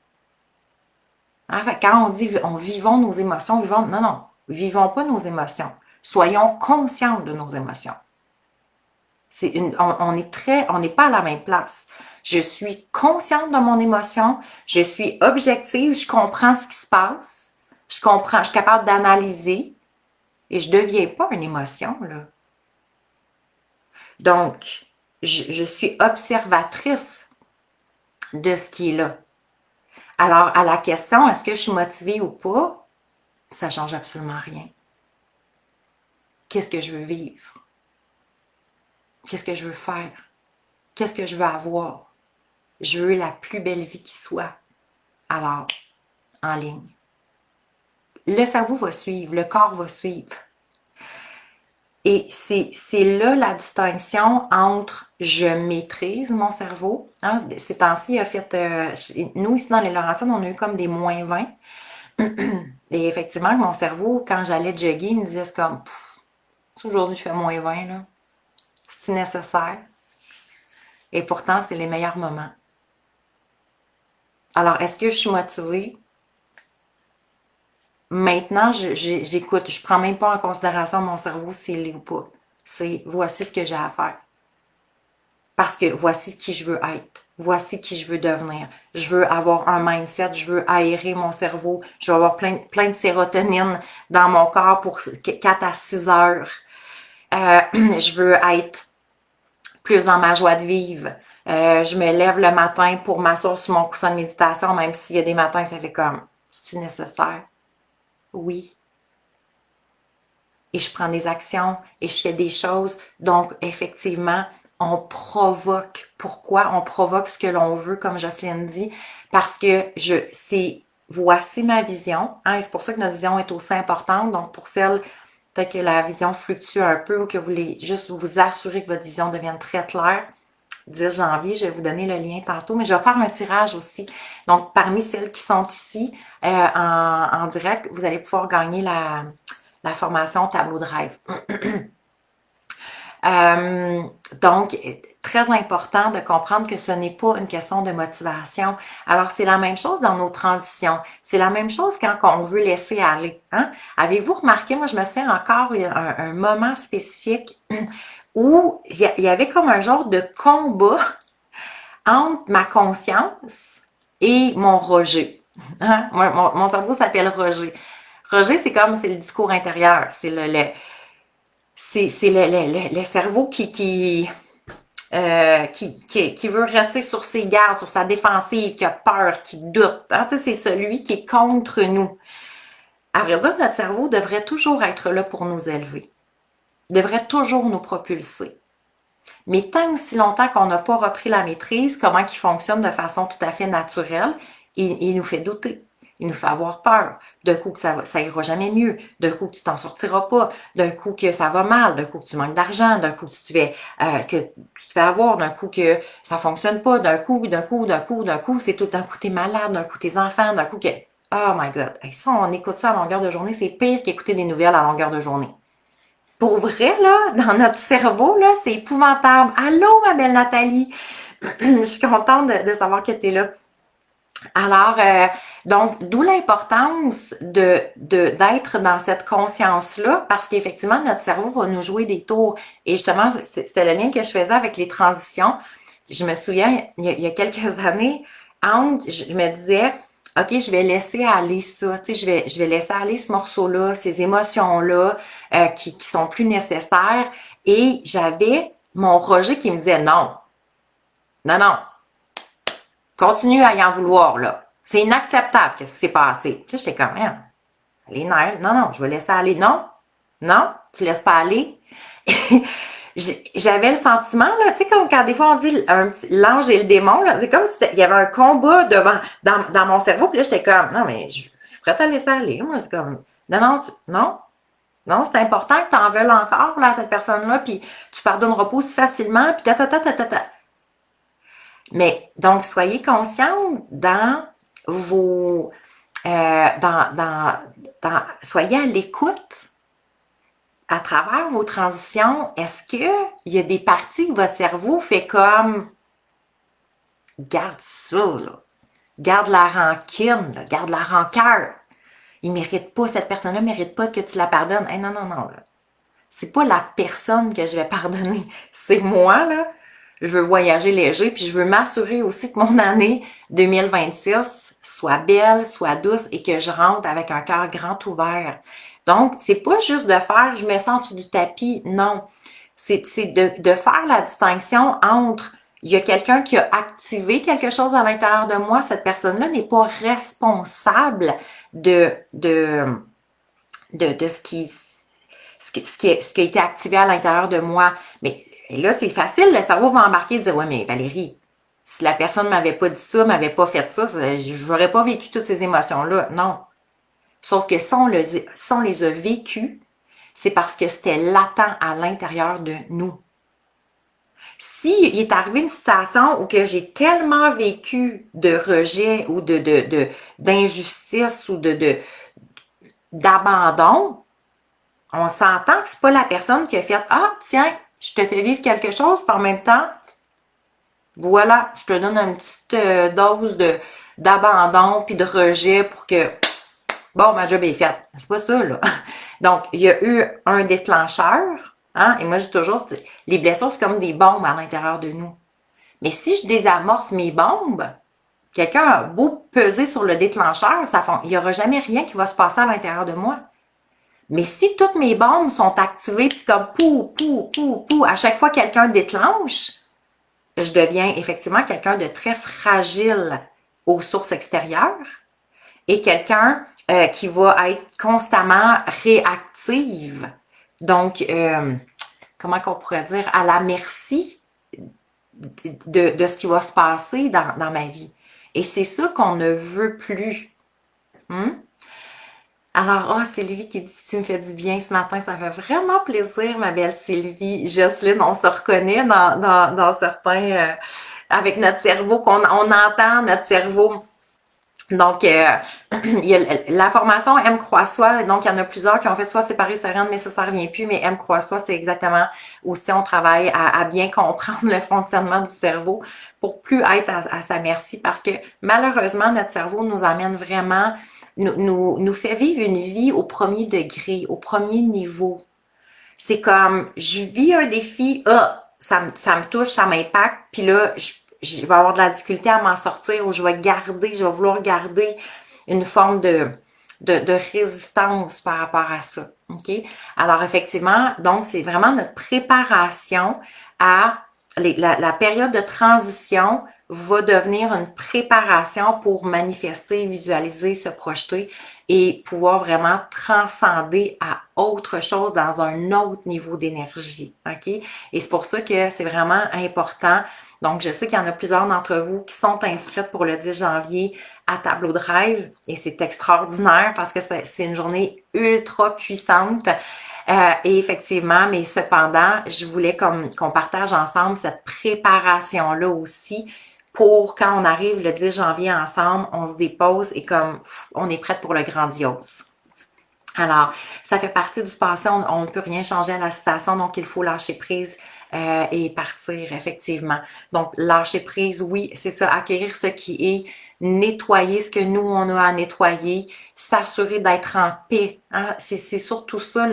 Hein? Fait, quand on dit vivons nos émotions, non, non, vivons pas nos émotions. Soyons conscients de nos émotions. On n'est pas à la même place. Je suis consciente de mon émotion, je suis objective, je comprends ce qui se passe, je suis capable d'analyser et je ne deviens pas une émotion, là. Donc, je suis observatrice de ce qui est là. Alors, à la question, est-ce que je suis motivée ou pas, ça ne change absolument rien. Qu'est-ce que je veux vivre? Qu'est-ce que je veux faire? Qu'est-ce que je veux avoir? Je veux la plus belle vie qui soit. Alors, en ligne. Le cerveau va suivre, le corps va suivre. Et c'est là la distinction entre je maîtrise mon cerveau. Hein? Ces temps-ci, nous, ici dans les Laurentides, on a eu comme des -20. Et effectivement, mon cerveau, quand j'allais jogger, il me disait, c'est comme, aujourd'hui, je fais -20, là. C'est nécessaire. Et pourtant, c'est les meilleurs moments. Alors, est-ce que je suis motivée? Maintenant, j'écoute. Je prends même pas en considération mon cerveau s'il est ou pas. C'est voici ce que j'ai à faire. Parce que voici qui je veux être. Voici qui je veux devenir. Je veux avoir un mindset. Je veux aérer mon cerveau. Je veux avoir plein de sérotonine dans mon corps pour 4 à 6 heures. Je veux être plus dans ma joie de vivre. Je me lève le matin pour m'asseoir sur mon coussin de méditation, même s'il y a des matins, ça fait comme, c'est-tu nécessaire? Oui. Et je prends des actions et je fais des choses. Donc, effectivement, on provoque. Pourquoi? On provoque ce que l'on veut, comme Jocelyne dit, parce que voici ma vision. Hein, et c'est pour ça que notre vision est aussi importante. Donc, pour celles peut-être que la vision fluctue un peu ou que vous voulez juste vous assurer que votre vision devienne très claire, 10 janvier, je vais vous donner le lien tantôt, mais je vais faire un tirage aussi. Donc, parmi celles qui sont ici en direct, vous allez pouvoir gagner la formation Tableau de rêve. Donc, très important de comprendre que ce n'est pas une question de motivation. Alors, c'est la même chose dans nos transitions. C'est la même chose quand on veut laisser aller. Hein? Avez-vous remarqué, moi je me souviens encore, il y a un moment spécifique où il y avait comme un genre de combat entre ma conscience et mon rejet. Hein? Mon cerveau s'appelle rejet. Rejet, c'est le discours intérieur. C'est le cerveau qui veut rester sur ses gardes, sur sa défensive, qui a peur, qui doute. Hein? C'est celui qui est contre nous. À vrai dire, notre cerveau devrait toujours être là pour nous élever. Devrait toujours nous propulser. Mais tant aussi longtemps qu'on n'a pas repris la maîtrise, comment il fonctionne de façon tout à fait naturelle, il nous fait douter. Il nous fait avoir peur. D'un coup que ça ira jamais mieux. D'un coup que tu t'en sortiras pas. D'un coup que ça va mal. D'un coup que tu manques d'argent. D'un coup que tu te fais avoir. D'un coup que ça fonctionne pas. D'un coup, c'est tout. D'un coup t'es malade. D'un coup tes enfants. D'un coup que, oh my God. Et ça, on écoute ça à longueur de journée. C'est pire qu'écouter des nouvelles à longueur de journée. Pour vrai, là, dans notre cerveau, là, c'est épouvantable. Allô, ma belle Nathalie! Je suis contente de savoir que tu es là. Alors, donc, d'où l'importance d'être dans cette conscience-là, parce qu'effectivement, notre cerveau va nous jouer des tours. Et justement, c'était le lien que je faisais avec les transitions. Je me souviens, il y a quelques années, je me disais, OK, je vais laisser aller ça, tu sais, je vais laisser aller ce morceau-là, ces émotions-là qui sont plus nécessaires Et j'avais mon Roger qui me disait non, non, non, continue à y en vouloir, là. C'est inacceptable, qu'est-ce qui s'est passé. Puis là, j'étais comme, hein, les nerfs, non, non, je vais laisser aller. Non, non, tu laisses pas aller. J'avais le sentiment, là, tu sais, comme quand des fois on dit l'ange et le démon, là, c'est comme s'il y avait un combat dans mon cerveau, puis là, j'étais comme, non, mais je suis prête à laisser aller. Moi, c'est comme, non, non, non, non, c'est important que tu en veuilles encore, là, à cette personne-là, puis tu pardonneras pas aussi facilement, puis ta. Mais, donc, soyez conscients dans vos, soyez à l'écoute à travers vos transitions. Est-ce qu'il y a des parties que votre cerveau fait comme, garde ça, là. Garde la rancune, là. Garde la rancœur. Il mérite pas, cette personne-là mérite pas que tu la pardonnes. Hey, non, non, non, là. C'est pas la personne que je vais pardonner. C'est moi, là. Je veux voyager léger, puis je veux m'assurer aussi que mon année 2026 soit belle, soit douce et que je rentre avec un cœur grand ouvert. Donc, c'est pas juste de faire je me sens sur du tapis, non. C'est de faire la distinction entre il y a quelqu'un qui a activé quelque chose à l'intérieur de moi, cette personne-là n'est pas responsable de ce qui a été activé à l'intérieur de moi. Mais là, c'est facile, le cerveau va embarquer et dire, ouais, mais Valérie, si la personne m'avait pas dit ça, m'avait pas fait ça, je n'aurais pas vécu toutes ces émotions-là. Non. Sauf que si on les a vécues, c'est parce que c'était latent à l'intérieur de nous. Si il est arrivé une situation où que j'ai tellement vécu de rejet ou d'injustice ou d'abandon, on s'entend que c'est pas la personne qui a fait ah tiens, je te fais vivre quelque chose, puis en même temps, voilà, je te donne une petite dose d'abandon puis de rejet pour que bon, ma job est faite. C'est pas ça, là. Donc, il y a eu un déclencheur, hein, et moi je dis toujours, les blessures, c'est comme des bombes à l'intérieur de nous. Mais si je désamorce mes bombes, quelqu'un a beau peser sur le déclencheur, il n'y aura jamais rien qui va se passer à l'intérieur de moi. Mais si toutes mes bombes sont activées, puis comme pou, à chaque fois que quelqu'un déclenche, je deviens effectivement quelqu'un de très fragile aux sources extérieures et quelqu'un qui va être constamment réactive. Donc, comment qu'on pourrait dire, à la merci de ce qui va se passer dans ma vie. Et c'est ça qu'on ne veut plus. Alors, Sylvie qui dit « Tu me fais du bien ce matin », ça fait vraiment plaisir, ma belle Sylvie. Jocelyne, on se reconnaît dans certains... avec notre cerveau, on entend notre cerveau. Donc, il y a la formation M Croix Soi, donc il y en a plusieurs qui ont fait soit séparer sereine, mais ça revient plus, mais M Croix Soi, c'est exactement aussi on travaille à bien comprendre le fonctionnement du cerveau pour plus être à sa merci, parce que malheureusement, notre cerveau nous amène vraiment, nous fait vivre une vie au premier degré, au premier niveau. C'est comme, je vis un défi, ça me touche, ça m'impacte, puis là, je vais avoir de la difficulté à m'en sortir ou je vais vouloir garder une forme de résistance par rapport à ça. OK? Alors, effectivement, donc, c'est vraiment notre préparation à la période de transition va devenir une préparation pour manifester, visualiser, se projeter et pouvoir vraiment transcender à autre chose dans un autre niveau d'énergie. OK? Et c'est pour ça que c'est vraiment important. Donc, je sais qu'il y en a plusieurs d'entre vous qui sont inscrites pour le 10 janvier à Tableau de rêve et c'est extraordinaire parce que c'est une journée ultra puissante. Et effectivement, mais cependant, je voulais qu'on partage ensemble cette préparation-là aussi pour quand on arrive le 10 janvier ensemble, on se dépose et comme on est prête pour le grandiose. Alors, ça fait partie du passé, on ne peut rien changer à la situation, donc il faut lâcher prise et partir, effectivement. Donc, lâcher prise, oui, c'est ça, accueillir ce qui est, nettoyer ce que nous, on a à nettoyer, s'assurer d'être en paix. Hein? C'est surtout ça,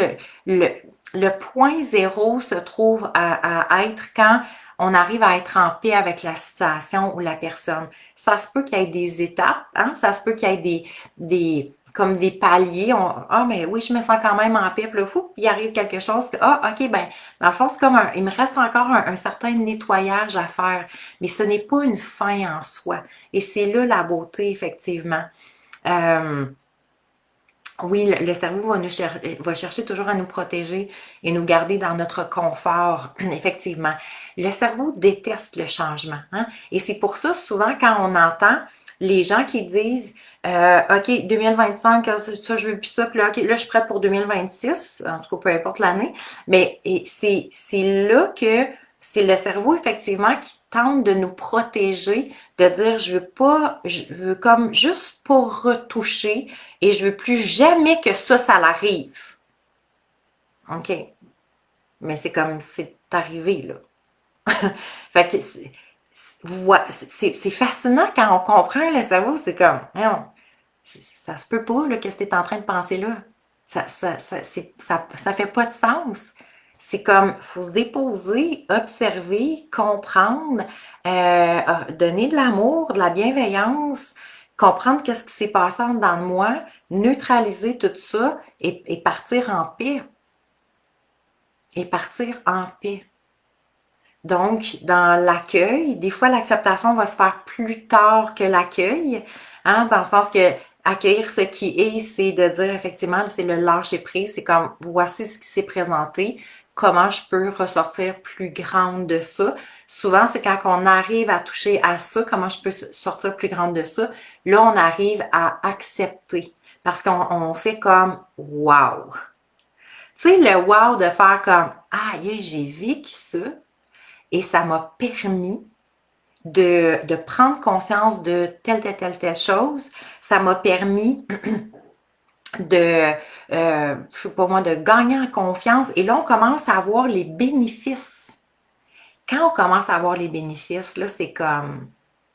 le point zéro se trouve à être quand on arrive à être en paix avec la situation ou la personne. Ça se peut qu'il y ait des étapes, hein? Ça se peut qu'il y ait comme des paliers. Ah, mais oui, je me sens quand même en paix. Puis là, fou, il arrive quelque chose que, ah, OK, ben, dans le fond, c'est comme il me reste encore un certain nettoyage à faire. Mais ce n'est pas une fin en soi. Et c'est là la beauté, effectivement. Euh, oui, le cerveau va chercher toujours à nous protéger et nous garder dans notre confort, effectivement. Le cerveau déteste le changement, hein? Et c'est pour ça, souvent, quand on entend les gens qui disent OK, 2025, ça, je veux plus ça, puis là, OK, là, je suis prête pour 2026, en tout cas, peu importe l'année. Mais c'est là que c'est le cerveau, effectivement, qui tente de nous protéger, de dire je veux pas, je veux comme juste pas retoucher et je veux plus jamais que ça l'arrive. OK. Mais c'est comme c'est arrivé, là. Fait que c'est fascinant quand on comprend le cerveau, c'est comme, non, ça se peut pas, là, qu'est-ce que tu es en train de penser là? Ça fait pas de sens. C'est comme, faut se déposer, observer, comprendre, donner de l'amour, de la bienveillance, comprendre qu'est-ce qui s'est passé en dedans de moi, neutraliser tout ça et partir en paix. Et partir en paix. Donc, dans l'accueil, des fois, l'acceptation va se faire plus tard que l'accueil, hein, dans le sens que accueillir ce qui est, c'est de dire effectivement, c'est le lâcher prise, c'est comme voici ce qui s'est présenté, comment je peux ressortir plus grande de ça. Souvent, c'est quand on arrive à toucher à ça, comment je peux sortir plus grande de ça, là, on arrive à accepter. Parce qu'on fait comme wow. Tu sais, le wow de faire comme ah, j'ai vécu ça. Et ça m'a permis de prendre conscience de telle chose. Ça m'a permis de, je sais pas moi, de gagner en confiance. Et là, on commence à voir les bénéfices. Quand on commence à voir les bénéfices, là, c'est comme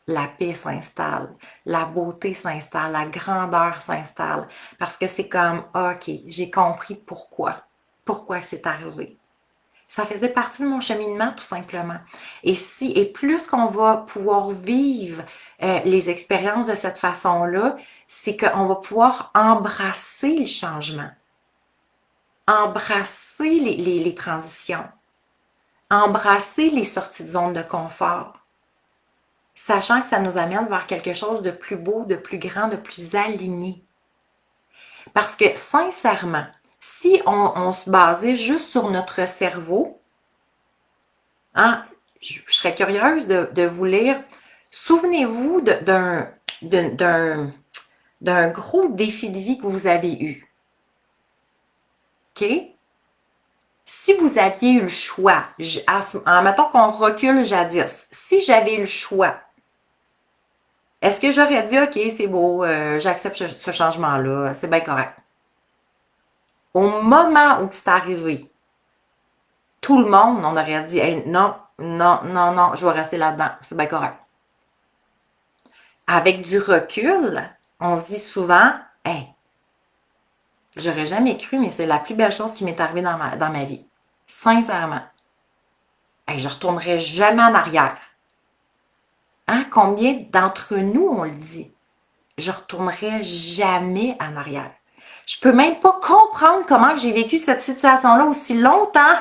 la paix s'installe, la beauté s'installe, la grandeur s'installe. Parce que c'est comme, OK, j'ai compris pourquoi c'est arrivé. Ça faisait partie de mon cheminement, tout simplement. Et plus qu'on va pouvoir vivre les expériences de cette façon-là, c'est qu'on va pouvoir embrasser le changement, embrasser les transitions, embrasser les sorties de zone de confort, sachant que ça nous amène vers quelque chose de plus beau, de plus grand, de plus aligné. Parce que, sincèrement, si on se basait juste sur notre cerveau, hein, je serais curieuse de vous lire. Souvenez-vous d'un gros défi de vie que vous avez eu. OK? Si vous aviez eu le choix, mettons qu'on recule jadis, si j'avais eu le choix, est-ce que j'aurais dit, OK, c'est beau, j'accepte ce changement-là, c'est bien correct. Au moment où c'est arrivé, tout le monde, on aurait dit, hey, non, non, non, non, je vais rester là-dedans, c'est bien correct. Avec du recul, on se dit souvent, hey, j'aurais jamais cru, mais c'est la plus belle chose qui m'est arrivée dans ma vie. Sincèrement. Hey, je retournerai jamais en arrière. Hein? Combien d'entre nous on le dit? Je retournerai jamais en arrière. Je peux même pas comprendre comment j'ai vécu cette situation-là aussi longtemps.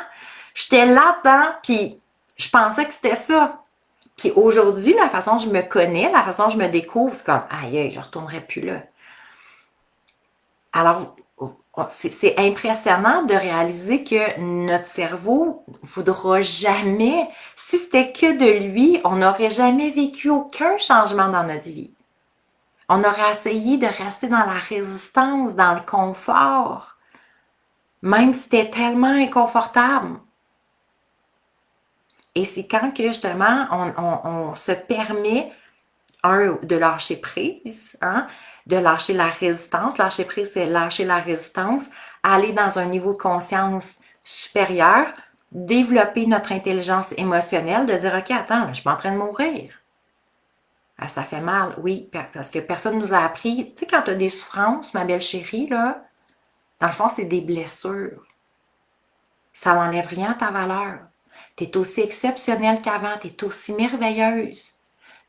J'étais là-dedans, puis je pensais que c'était ça. Puis aujourd'hui, la façon dont je me connais, la façon dont je me découvre, c'est comme, aïe, je retournerai plus là. Alors, c'est impressionnant de réaliser que notre cerveau ne voudra jamais, si c'était que de lui, on n'aurait jamais vécu aucun changement dans notre vie. On aurait essayé de rester dans la résistance, dans le confort, même si c'était tellement inconfortable. Et c'est quand que justement on se permet de lâcher prise, hein, de lâcher la résistance. Lâcher prise, c'est lâcher la résistance, aller dans un niveau de conscience supérieur, développer notre intelligence émotionnelle, de dire, OK, attends, là, je suis en train de mourir. Ah, ça fait mal, oui, parce que personne ne nous a appris. Tu sais, quand tu as des souffrances, ma belle chérie, là, dans le fond, c'est des blessures. Ça n'enlève rien à ta valeur. Tu es aussi exceptionnelle qu'avant, tu es aussi merveilleuse.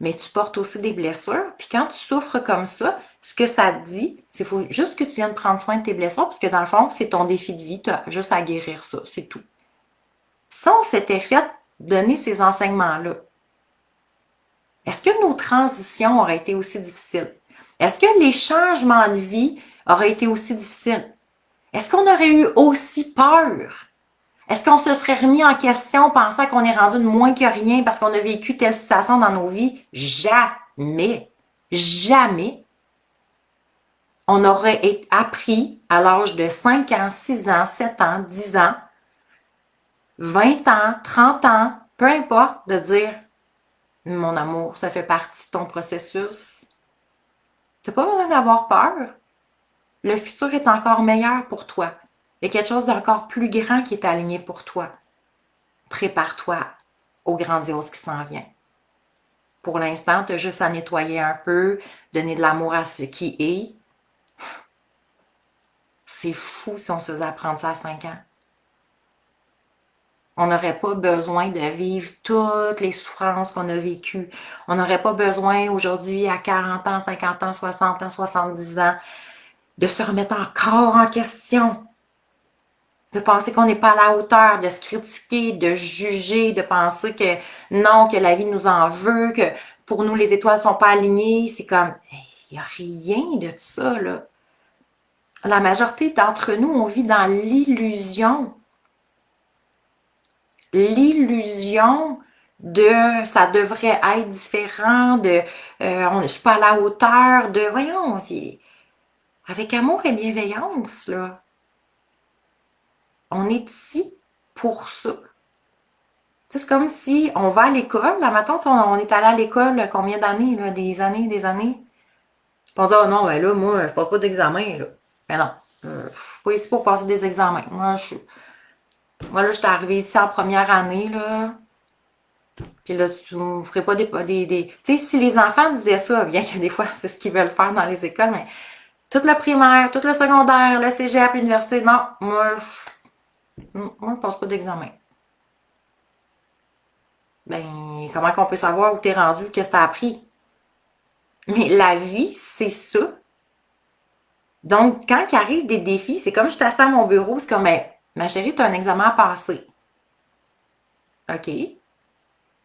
mais tu portes aussi des blessures. Puis quand tu souffres comme ça, ce que ça te dit, c'est qu'il faut juste que tu viennes prendre soin de tes blessures, parce que dans le fond, c'est ton défi de vie, tu as juste à guérir ça, c'est tout. Si on s'était fait donner ces enseignements-là, est-ce que nos transitions auraient été aussi difficiles? Est-ce que les changements de vie auraient été aussi difficiles? Est-ce qu'on aurait eu aussi peur? Est-ce qu'on se serait remis en question pensant qu'on est rendu de moins que rien parce qu'on a vécu telle situation dans nos vies? Jamais. Jamais. On aurait appris à l'âge de 5 ans, 6 ans, 7 ans, 10 ans, 20 ans, 30 ans, peu importe, de dire « Mon amour, ça fait partie de ton processus. Tu n'as pas besoin d'avoir peur. Le futur est encore meilleur pour toi. Il y a quelque chose d'encore plus grand qui est aligné pour toi. Prépare-toi au grandiose qui s'en vient. Pour l'instant, tu as juste à nettoyer un peu, donner de l'amour à ce qui est. C'est fou si on se faisait apprendre ça à 5 ans. On n'aurait pas besoin de vivre toutes les souffrances qu'on a vécues. On n'aurait pas besoin aujourd'hui, à 40 ans, 50 ans, 60 ans, 70 ans, de se remettre encore en question. De penser qu'on n'est pas à la hauteur, de se critiquer, de juger, de penser que non, que la vie nous en veut, que pour nous, les étoiles ne sont pas alignées. C'est comme, il n'y a rien de ça, là. La majorité d'entre nous, on vit dans l'illusion. L'illusion de ça devrait être différent, de je suis pas à la hauteur, de voyons, avec amour et bienveillance, là. On est ici pour ça. C'est comme si on va à l'école, là, maintenant, on est allé à l'école combien d'années, là, des années, des années. Puis on dit, oh non, ben là, moi, je passe pas d'examen, là. Ben non, je suis pas ici pour passer des examens. Moi, là, je suis arrivée ici en première année, là. Puis là, tu ne ferais pas des... Tu sais, si les enfants disaient ça, bien que des fois, c'est ce qu'ils veulent faire dans les écoles, mais tout le primaire, tout le secondaire, le cégep, l'université, non, moi, je passe pas d'examen. Ben, comment qu'on peut savoir où t'es rendu, qu'est-ce que t'as appris? Mais la vie, c'est ça. Donc, quand il arrive des défis, c'est comme je t'assieds à mon bureau, c'est comme, ben, ma chérie, tu as un examen à passer. OK.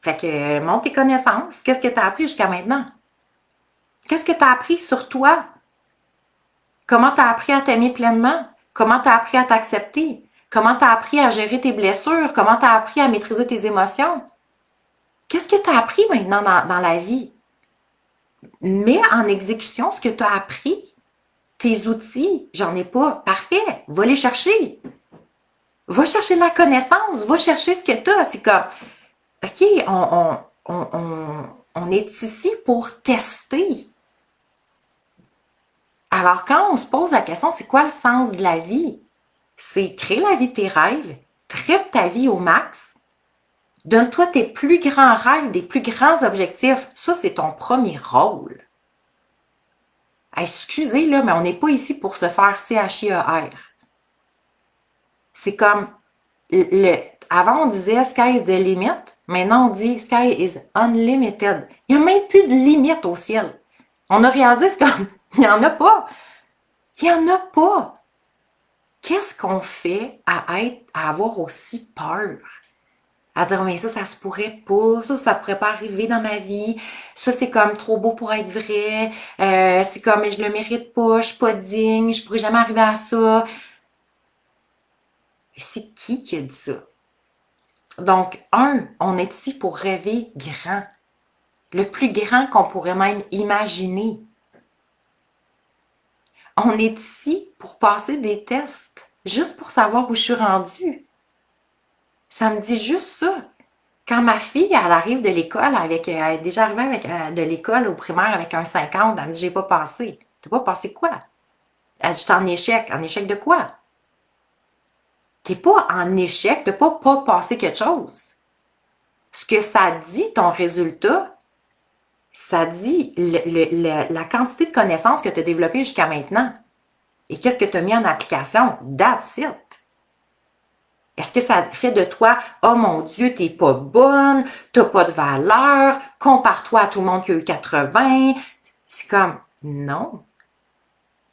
Fait que, monte tes connaissances. Qu'est-ce que tu as appris jusqu'à maintenant? Qu'est-ce que tu as appris sur toi? Comment tu as appris à t'aimer pleinement? Comment tu as appris à t'accepter? Comment tu as appris à gérer tes blessures? Comment tu as appris à maîtriser tes émotions? Qu'est-ce que tu as appris maintenant dans la vie? Mets en exécution ce que tu as appris. Tes outils, j'en ai pas. Parfait, va les chercher. Va chercher la connaissance, va chercher ce que tu as. C'est comme, OK, on est ici pour tester. Alors, quand on se pose la question, c'est quoi le sens de la vie? C'est créer la vie de tes rêves, tripe ta vie au max, donne-toi tes plus grands rêves, des plus grands objectifs. Ça, c'est ton premier rôle. Excusez, là, mais on n'est pas ici pour se faire CHIER. C'est comme, avant on disait sky is the limit, maintenant on dit sky is unlimited. Il n'y a même plus de limite au ciel. On a réalisé, c'est comme, il n'y en a pas. Il n'y en a pas. Qu'est-ce qu'on fait à avoir aussi peur? À dire, mais ça se pourrait pas, ça pourrait pas arriver dans ma vie, ça, c'est comme trop beau pour être vrai, c'est comme, je le mérite pas, je suis pas digne, je pourrais jamais arriver à ça. Et c'est qui a dit ça? Donc, on est ici pour rêver grand. Le plus grand qu'on pourrait même imaginer. On est ici pour passer des tests, juste pour savoir où je suis rendue. Ça me dit juste ça. Quand ma fille, elle arrive de l'école avec, elle est déjà arrivée de l'école au primaire avec un 50, elle me dit, j'ai pas passé. T'as pas passé quoi? Elle dit, j'étais en échec. En échec de quoi? T'es pas en échec, t'as pas passé quelque chose. Ce que ça dit, ton résultat, ça dit la quantité de connaissances que tu as développées jusqu'à maintenant. Et qu'est-ce que tu as mis en application? That's it. Est-ce que ça fait de toi, oh mon Dieu, t'es pas bonne, t'as pas de valeur, compare-toi à tout le monde qui a eu 80. C'est comme, non,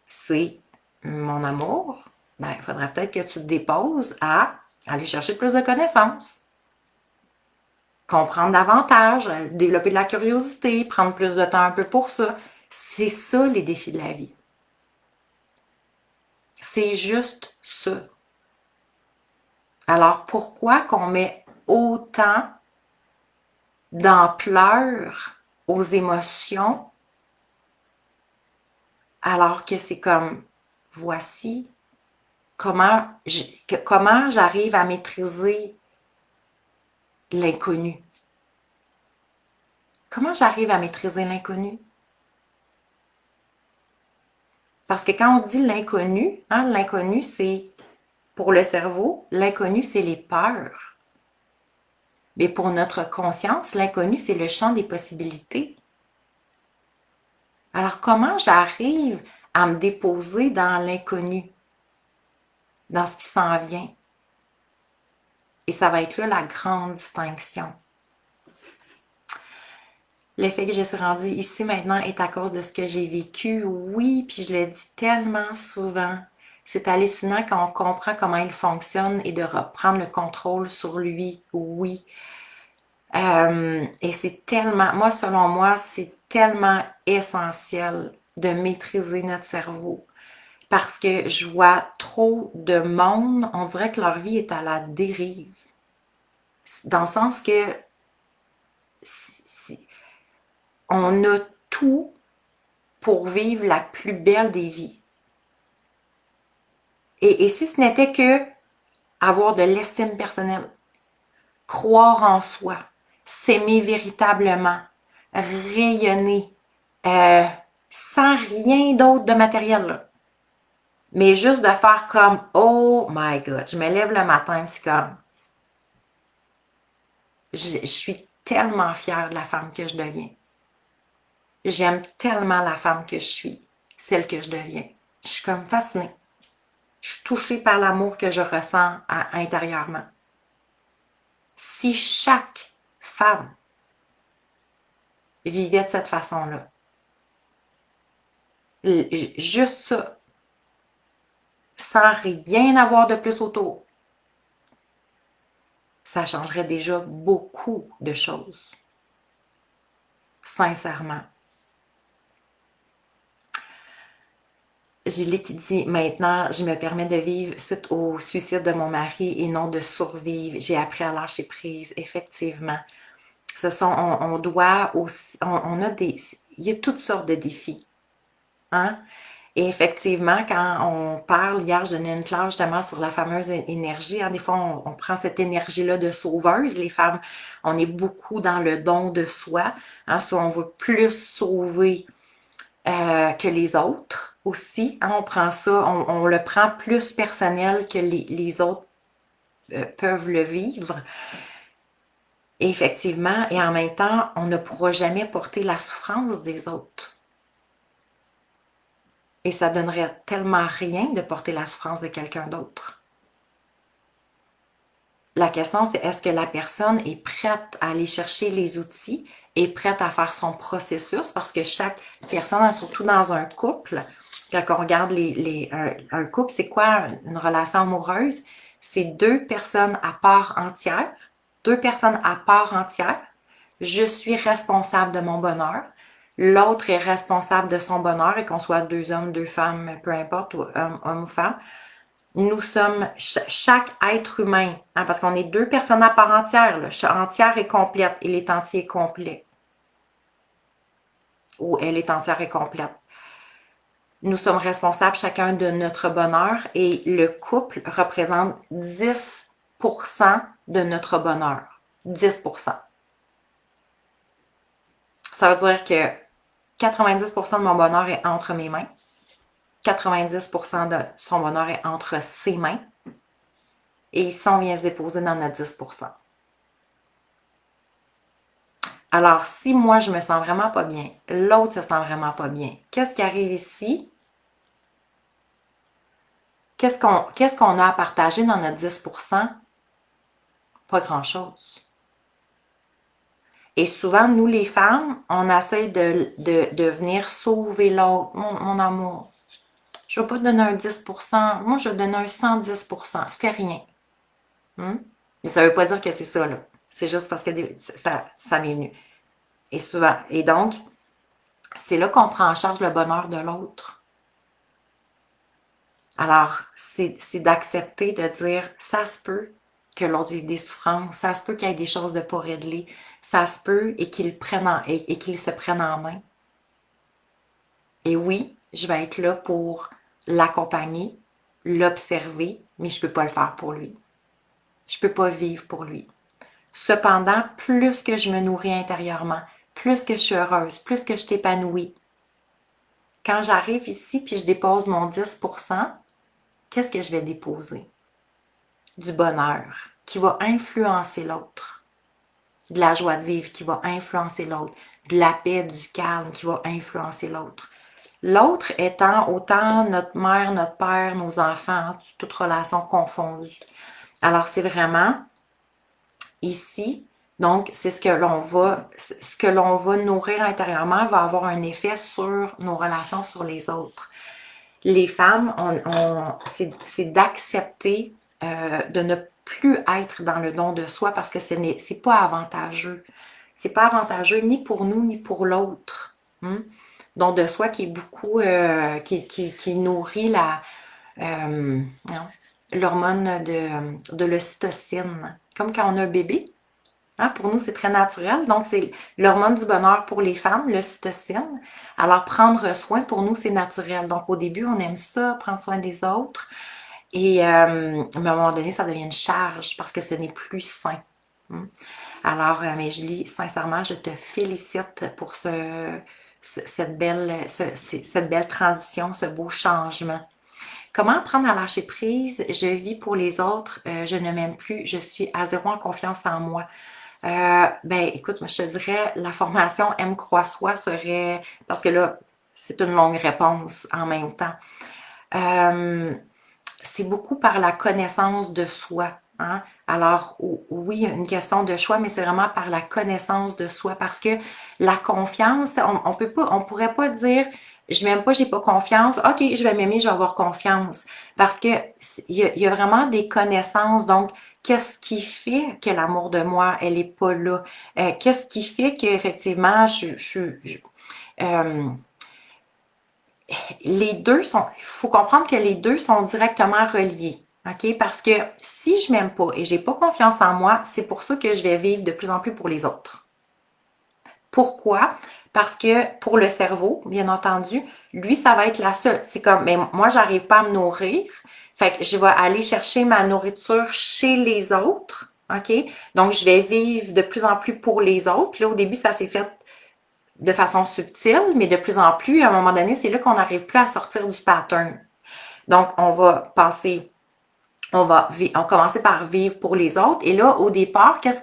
c'est mon amour. Ben, il faudrait peut-être que tu te déposes à aller chercher plus de connaissances, comprendre davantage, développer de la curiosité, prendre plus de temps un peu pour ça. C'est ça les défis de la vie. C'est juste ça. Alors pourquoi qu'on met autant d'ampleur aux émotions alors que c'est comme voici comment j'arrive à maîtriser l'inconnu. Comment j'arrive à maîtriser l'inconnu? Parce que quand on dit l'inconnu, hein, l'inconnu c'est pour le cerveau, l'inconnu c'est les peurs. Mais pour notre conscience, l'inconnu c'est le champ des possibilités. Alors comment j'arrive à me déposer dans l'inconnu, dans ce qui s'en vient? Et ça va être là la grande distinction. Le fait que je suis rendue ici maintenant est à cause de ce que j'ai vécu, oui, puis je le dis tellement souvent. C'est hallucinant quand on comprend comment il fonctionne et de reprendre le contrôle sur lui, oui. Et c'est tellement, moi selon moi, c'est tellement essentiel de maîtriser notre cerveau. Parce que je vois trop de monde, on dirait que leur vie est à la dérive. Dans le sens que on a tout pour vivre la plus belle des vies. Et si ce n'était que avoir de l'estime personnelle, croire en soi, s'aimer véritablement, rayonner, sans rien d'autre de matériel, là. Mais juste de faire comme, oh my God, je me lève le matin, c'est comme, je suis tellement fière de la femme que je deviens. J'aime tellement la femme que je suis, celle que je deviens. Je suis comme fascinée. Je suis touchée par l'amour que je ressens intérieurement. Si chaque femme vivait de cette façon-là, juste ça, sans rien avoir de plus autour, ça changerait déjà beaucoup de choses. Sincèrement. Julie qui dit « Maintenant, je me permets de vivre suite au suicide de mon mari et non de survivre. J'ai appris à lâcher prise. » Effectivement. On doit aussi, on a il y a toutes sortes de défis. Hein? Et effectivement, quand on parle, hier, je donnais une classe justement sur la fameuse énergie. Hein, des fois, on prend cette énergie-là de sauveuse. Les femmes, on est beaucoup dans le don de soi. Hein, on veut plus sauver que les autres aussi. Hein, on prend ça, on le prend plus personnel que les autres peuvent le vivre. Et effectivement, et en même temps, on ne pourra jamais porter la souffrance des autres. Et ça donnerait tellement rien de porter la souffrance de quelqu'un d'autre. La question, c'est est-ce que la personne est prête à aller chercher les outils, est prête à faire son processus, parce que chaque personne, surtout dans un couple, quand on regarde un couple, c'est quoi une relation amoureuse? C'est deux personnes à part entière, Je suis responsable de mon bonheur. L'autre est responsable de son bonheur, et qu'on soit deux hommes, deux femmes, peu importe, ou homme ou femme. Nous sommes chaque être humain, hein, parce qu'on est deux personnes à part entière, là, entière et complète, il est entier et complet. Ou elle est entière et complète. Nous sommes responsables chacun de notre bonheur, et le couple représente 10% de notre bonheur. 10%. Ça veut dire que 90% de mon bonheur est entre mes mains. 90% de son bonheur est entre ses mains. Et ici, on vient se déposer dans notre 10%. Alors, si moi, je me sens vraiment pas bien, l'autre se sent vraiment pas bien, qu'est-ce qui arrive ici? Qu'est-ce qu'on a à partager dans notre 10%? Pas grand-chose. Et souvent, nous les femmes, on essaie de venir sauver l'autre. Mon amour, je ne vais pas te donner un 10%, moi je vais te donner un 110%. Fais rien. Mais ça ne veut pas dire que c'est ça, là. C'est juste parce que ça m'est venu. Et souvent, et donc, c'est là qu'on prend en charge le bonheur de l'autre. Alors, c'est d'accepter de dire, ça se peut que l'autre vive des souffrances, ça se peut qu'il y ait des choses de pas réglées, ça se peut et qu'il se prenne en main. Et oui, je vais être là pour l'accompagner, l'observer, mais je ne peux pas le faire pour lui. Je ne peux pas vivre pour lui. Cependant, plus que je me nourris intérieurement, plus que je suis heureuse, plus que je t'épanouis. Quand j'arrive ici puis je dépose mon 10%, qu'est-ce que je vais déposer? Du bonheur qui va influencer l'autre. De la joie de vivre qui va influencer l'autre. De la paix, du calme qui va influencer l'autre. L'autre étant autant notre mère, notre père, nos enfants, toute relation confondue. Alors, c'est vraiment ici, donc c'est ce que l'on va nourrir intérieurement va avoir un effet sur nos relations sur les autres. Les femmes, c'est d'accepter de ne plus être dans le don de soi parce que c'est pas avantageux. C'est pas avantageux ni pour nous ni pour l'autre. Don de soi qui est beaucoup, qui nourrit l'hormone de l'ocytocine. Comme quand on a un bébé. Pour nous, c'est très naturel. Donc, c'est l'hormone du bonheur pour les femmes, l'ocytocine. Alors, prendre soin, pour nous, c'est naturel. Donc, au début, on aime ça, prendre soin des autres. Et à un moment donné, ça devient une charge parce que ce n'est plus sain. Alors, mais Julie, sincèrement, je te félicite pour cette belle transition, ce beau changement. Comment apprendre à lâcher prise? Je vis pour les autres, je ne m'aime plus, je suis à zéro en confiance en moi. Écoute, moi, je te dirais, la formation M croix soi serait, parce que là, c'est une longue réponse en même temps. C'est beaucoup par la connaissance de soi. Alors, oui, une question de choix, mais c'est vraiment par la connaissance de soi parce que la confiance, on pourrait pas dire je m'aime pas, j'ai pas confiance. OK, je vais m'aimer, je vais avoir confiance. Parce que il y a vraiment des connaissances. Donc, qu'est-ce qui fait que l'amour de moi, elle est pas là? Qu'est-ce qui fait qu'effectivement, les deux sont, il faut comprendre que les deux sont directement reliés. OK? Parce que si je m'aime pas et j'ai pas confiance en moi, c'est pour ça que je vais vivre de plus en plus pour les autres. Pourquoi? Parce que pour le cerveau, bien entendu, lui, ça va être la seule. C'est comme, mais moi, j'arrive pas à me nourrir. Fait que je vais aller chercher ma nourriture chez les autres. OK? Donc, je vais vivre de plus en plus pour les autres. Puis là, au début, ça s'est fait de façon subtile, mais de plus en plus, à un moment donné, c'est là qu'on n'arrive plus à sortir du pattern. Donc, on va commencer par vivre pour les autres. Et là, au départ, qu'est-ce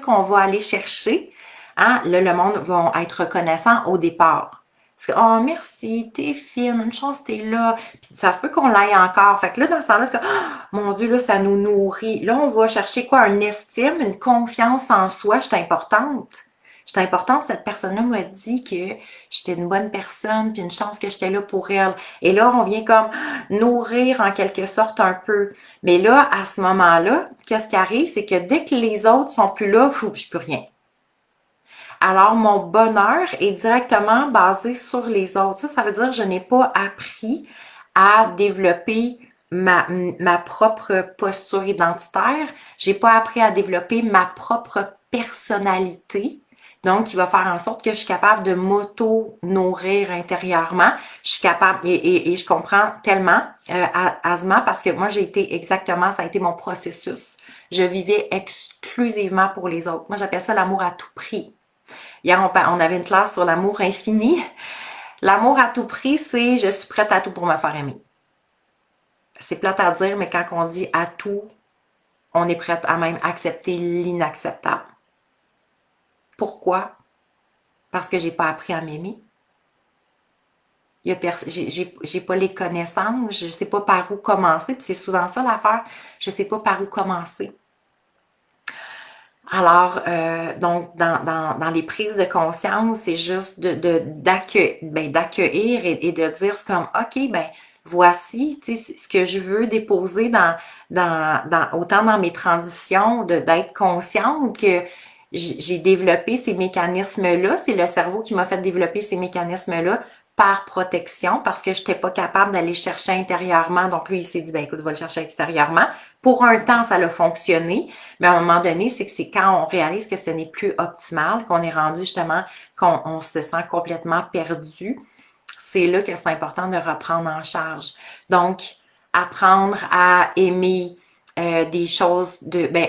qu'on va aller chercher? Là, le monde va être reconnaissant au départ. Parce que, oh, merci, t'es fine, une chance, t'es là. Puis ça se peut qu'on l'aille encore. Fait que là, dans ce temps-là, c'est que, oh, mon Dieu, là, ça nous nourrit. Là, on va chercher quoi? Une estime, une confiance en soi. Je suis importante. J'étais importante, cette personne-là m'a dit que j'étais une bonne personne, puis une chance que j'étais là pour elle. Et là, on vient comme nourrir en quelque sorte un peu. Mais là, à ce moment-là, qu'est-ce qui arrive? C'est que dès que les autres sont plus là, je ne peux rien. Alors, mon bonheur est directement basé sur les autres. Ça veut dire que je n'ai pas appris à développer ma propre posture identitaire. J'ai pas appris à développer ma propre personnalité. Donc, qui va faire en sorte que je suis capable de m'auto-nourrir intérieurement. Je suis capable, et je comprends tellement, Asma, parce que moi, ça a été mon processus. Je vivais exclusivement pour les autres. Moi, j'appelle ça l'amour à tout prix. Hier, on avait une classe sur l'amour infini. L'amour à tout prix, c'est je suis prête à tout pour me faire aimer. C'est plate à dire, mais quand on dit à tout, on est prête à même accepter l'inacceptable. Pourquoi? Parce que j'ai pas appris à m'aimer. J'ai pas les connaissances, je sais pas par où commencer, puis c'est souvent ça l'affaire, je sais pas par où commencer. Alors, donc, dans les prises de conscience, c'est juste d'accueillir et de dire, c'est comme, OK, ben, voici, tu sais, ce que je veux déposer autant dans mes transitions, d'être consciente que j'ai développé ces mécanismes-là. C'est le cerveau qui m'a fait développer ces mécanismes-là par protection parce que je n'étais pas capable d'aller chercher intérieurement. Donc, lui, il s'est dit, ben, écoute, va le chercher extérieurement. Pour un temps, ça a fonctionné. Mais à un moment donné, c'est que c'est quand on réalise que ce n'est plus optimal, qu'on est rendu justement, qu'on se sent complètement perdu, c'est là que c'est important de reprendre en charge. Donc, apprendre à aimer des choses,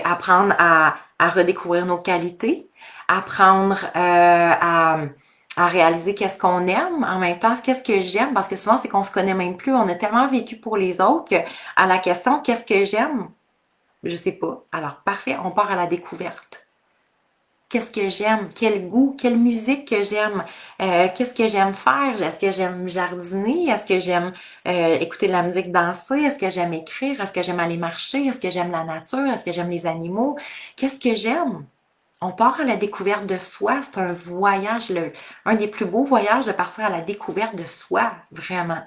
apprendre à redécouvrir nos qualités, apprendre à réaliser qu'est-ce qu'on aime, en même temps, qu'est-ce que j'aime, parce que souvent, c'est qu'on se connaît même plus, on a tellement vécu pour les autres que à la question, qu'est-ce que j'aime? Je sais pas. Alors, parfait, on part à la découverte. Qu'est-ce que j'aime? Quel goût? Quelle musique que j'aime? Qu'est-ce que j'aime faire? Est-ce que j'aime jardiner? Est-ce que j'aime écouter de la musique danser? Est-ce que j'aime écrire? Est-ce que j'aime aller marcher? Est-ce que j'aime la nature? Est-ce que j'aime les animaux? Qu'est-ce que j'aime? On part à la découverte de soi. C'est un voyage, un des plus beaux voyages de partir à la découverte de soi, vraiment.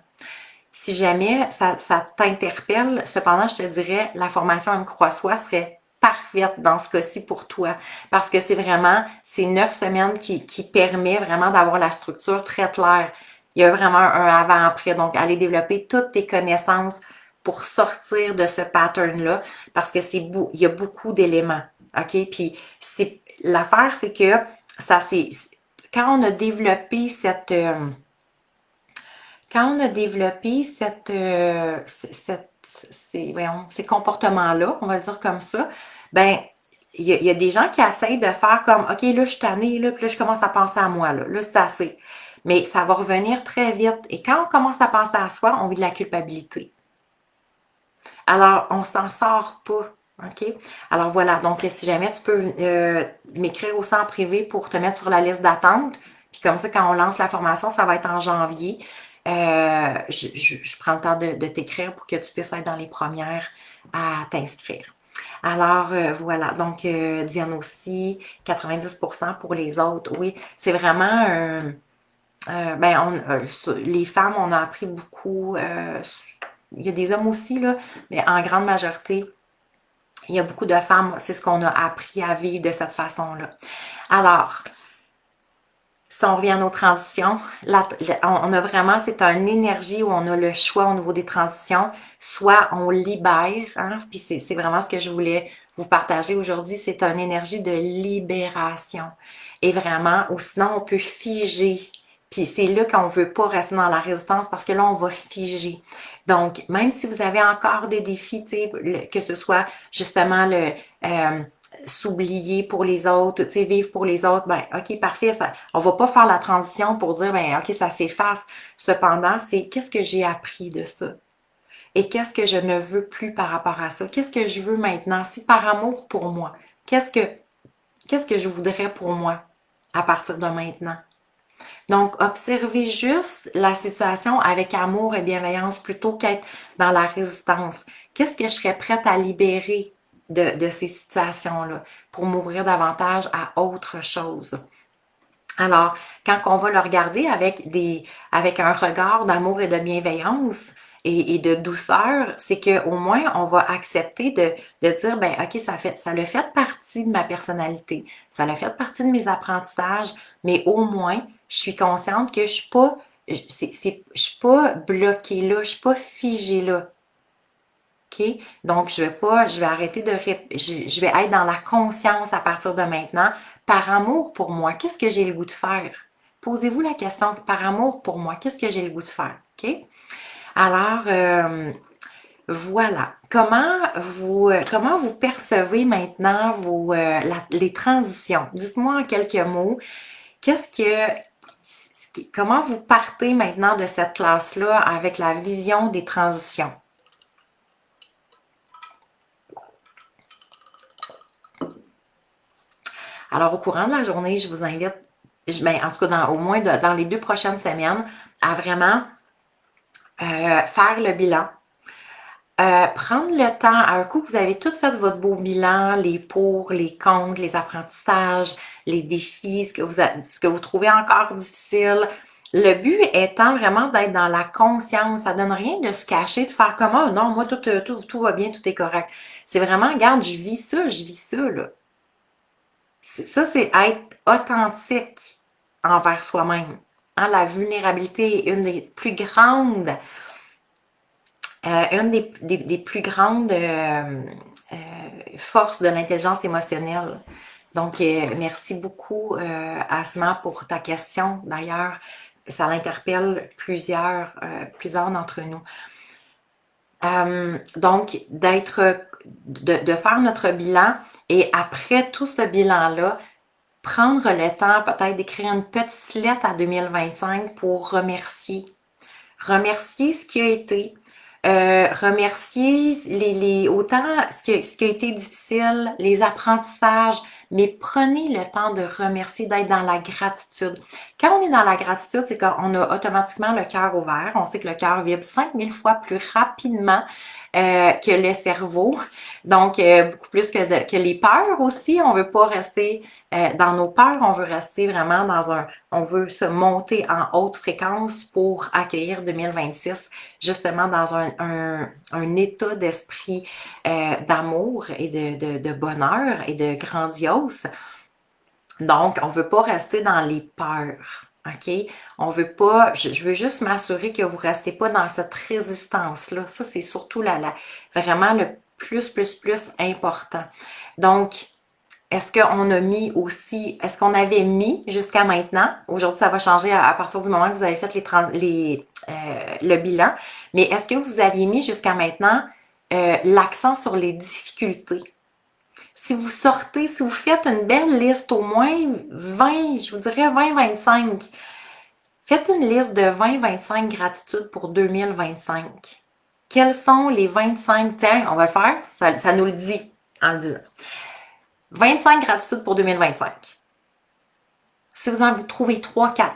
Si jamais ça t'interpelle, cependant, je te dirais, la formation M Croix Soi serait parfaite dans ce cas-ci pour toi. Parce que c'est vraiment, c'est 9 semaines qui permet vraiment d'avoir la structure très claire. Il y a vraiment un avant-après. Donc, aller développer toutes tes connaissances pour sortir de ce pattern-là. Parce que il y a beaucoup d'éléments. OK? Puis, l'affaire, c'est que quand on a développé quand on a développé ces comportements-là, on va le dire comme ça, ben, il y a des gens qui essayent de faire comme, OK, là, je suis tannée, là, puis là, je commence à penser à moi, là c'est assez. Mais ça va revenir très vite. Et quand on commence à penser à soi, on vit de la culpabilité. Alors, on s'en sort pas. OK? Alors voilà, donc si jamais tu peux m'écrire aussi en privé pour te mettre sur la liste d'attente, puis comme ça, quand on lance la formation, ça va être en janvier. Je prends le temps de t'écrire pour que tu puisses être dans les premières à t'inscrire. Alors voilà, donc Diane aussi, 90% pour les autres. Oui, c'est vraiment les femmes, on a appris beaucoup. Il y a des hommes aussi, là, mais en grande majorité, il y a beaucoup de femmes, c'est ce qu'on a appris à vivre de cette façon-là. Alors, si on revient à nos transitions, on a vraiment, c'est une énergie où on a le choix au niveau des transitions. Soit on libère, hein, puis c'est vraiment ce que je voulais vous partager aujourd'hui, c'est une énergie de libération. Et vraiment, ou sinon on peut figer. Puis c'est là qu'on ne veut pas rester dans la résistance parce que là, on va figer. Donc, même si vous avez encore des défis, que ce soit justement s'oublier pour les autres, tu sais, vivre pour les autres, ben, OK, parfait, on va pas faire la transition pour dire, ben, OK, ça s'efface. Cependant, c'est qu'est-ce que j'ai appris de ça? Et qu'est-ce que je ne veux plus par rapport à ça? Qu'est-ce que je veux maintenant? Si par amour pour moi, qu'est-ce que je voudrais pour moi à partir de maintenant? Donc, observez juste la situation avec amour et bienveillance plutôt qu'être dans la résistance. Qu'est-ce que je serais prête à libérer de ces situations-là pour m'ouvrir davantage à autre chose? Alors, quand on va le regarder avec un regard d'amour et de bienveillance et de douceur, c'est qu'au moins, on va accepter de dire, ben, OK, ça a fait partie de ma personnalité, ça a fait partie de mes apprentissages, mais au moins, je suis consciente que je suis pas bloquée là, je suis pas figée là. OK? Donc, je vais arrêter je vais être dans la conscience à partir de maintenant, par amour pour moi. Qu'est-ce que j'ai le goût de faire? Posez-vous la question, par amour pour moi, qu'est-ce que j'ai le goût de faire? OK? Alors, voilà. Comment vous percevez maintenant les transitions? Dites-moi en quelques mots, comment vous partez maintenant de cette classe-là avec la vision des transitions? Alors, au courant de la journée, je vous invite, en tout cas, au moins dans les 2 prochaines semaines, à vraiment faire le bilan, Prendre le temps, à un coup que vous avez tout fait votre beau bilan, les pour, les contre, les apprentissages, les défis, ce que vous trouvez encore difficile. Le but étant vraiment d'être dans la conscience. Ça donne rien de se cacher, de faire comme, oh non, moi, tout va bien, tout est correct. C'est vraiment, regarde, je vis ça, là. Ça, c'est être authentique envers soi-même. Hein, la vulnérabilité est une des plus grandes forces de l'intelligence émotionnelle. Donc, merci beaucoup, Asma, pour ta question. D'ailleurs, ça l'interpelle plusieurs d'entre nous. Donc, de faire notre bilan et après tout ce bilan-là, prendre le temps peut-être d'écrire une petite lettre à 2025 pour remercier. Remercier ce qui a été, remercier autant ce qui a été difficile, les apprentissages, mais prenez le temps de remercier, d'être dans la gratitude. Quand on est dans la gratitude, c'est qu'on a automatiquement le cœur ouvert. On sait que le cœur vibre 5000 fois plus rapidement que le cerveau. Donc, beaucoup plus que les peurs aussi. On veut pas rester dans nos peurs, on veut rester vraiment on veut se monter en haute fréquence pour accueillir 2026, justement dans un état d'esprit d'amour et de bonheur et de grandiose. Donc, on veut pas rester dans les peurs. OK? On veut pas, je veux juste m'assurer que vous restez pas dans cette résistance-là. Ça, c'est surtout vraiment le plus important. Donc, est-ce qu'on avait mis jusqu'à maintenant, aujourd'hui ça va changer à partir du moment que vous avez fait le bilan, mais est-ce que vous aviez mis jusqu'à maintenant l'accent sur les difficultés? Si vous faites une belle liste, au moins 20, je vous dirais 20-25, faites une liste de 20-25 gratitudes pour 2025. Quels sont les 25, tiens, on va le faire, ça nous le dit en le disant. 25 gratitudes pour 2025. Si vous en vous trouvez 3-4,